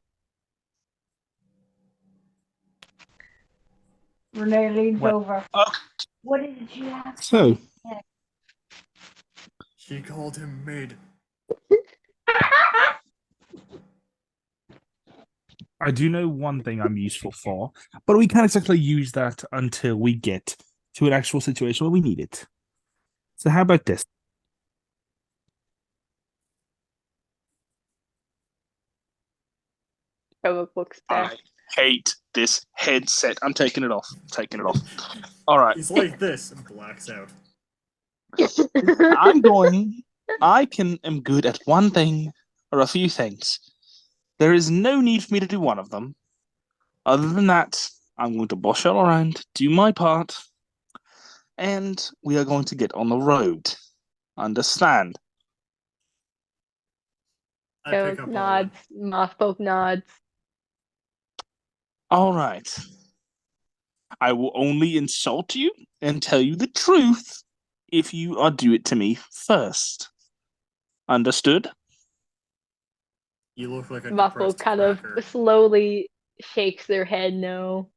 Speaker 3: Renee leans over. What did you have?
Speaker 4: So,
Speaker 2: She called him mid.
Speaker 4: I do know one thing I'm useful for, but we can't exactly use that until we get to an actual situation where we need it. So how about this?
Speaker 1: Tomek looks back.
Speaker 4: I hate this headset. I'm taking it off. All right.
Speaker 2: He's like this and blacks out.
Speaker 4: I am good at one thing or a few things. There is no need for me to do one of them. Other than that, I'm going to bosh all around, do my part, and we are going to get on the road. Understand?
Speaker 2: I pick up
Speaker 1: nods. Mothfolk nods.
Speaker 4: All right. I will only insult you and tell you the truth if you do it to me first. Understood?
Speaker 2: You look like a
Speaker 1: Mothfolk kind of slowly shakes their head no.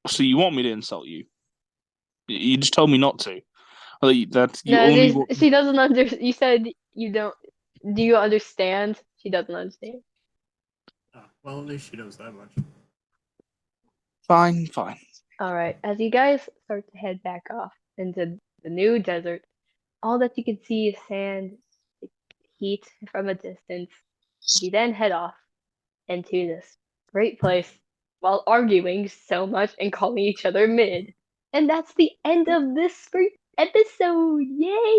Speaker 4: So you want me to insult you? You just told me not to.
Speaker 1: She doesn't understand. You said you don't. Do you understand? She doesn't understand.
Speaker 2: Oh, well, at least she knows that much.
Speaker 4: Fine.
Speaker 1: All right. As you guys start to head back off into the new desert, all that you can see is sand, heat from a distance. You then head off into this great place while arguing so much and calling each other mid. And that's the end of this great episode. Yay!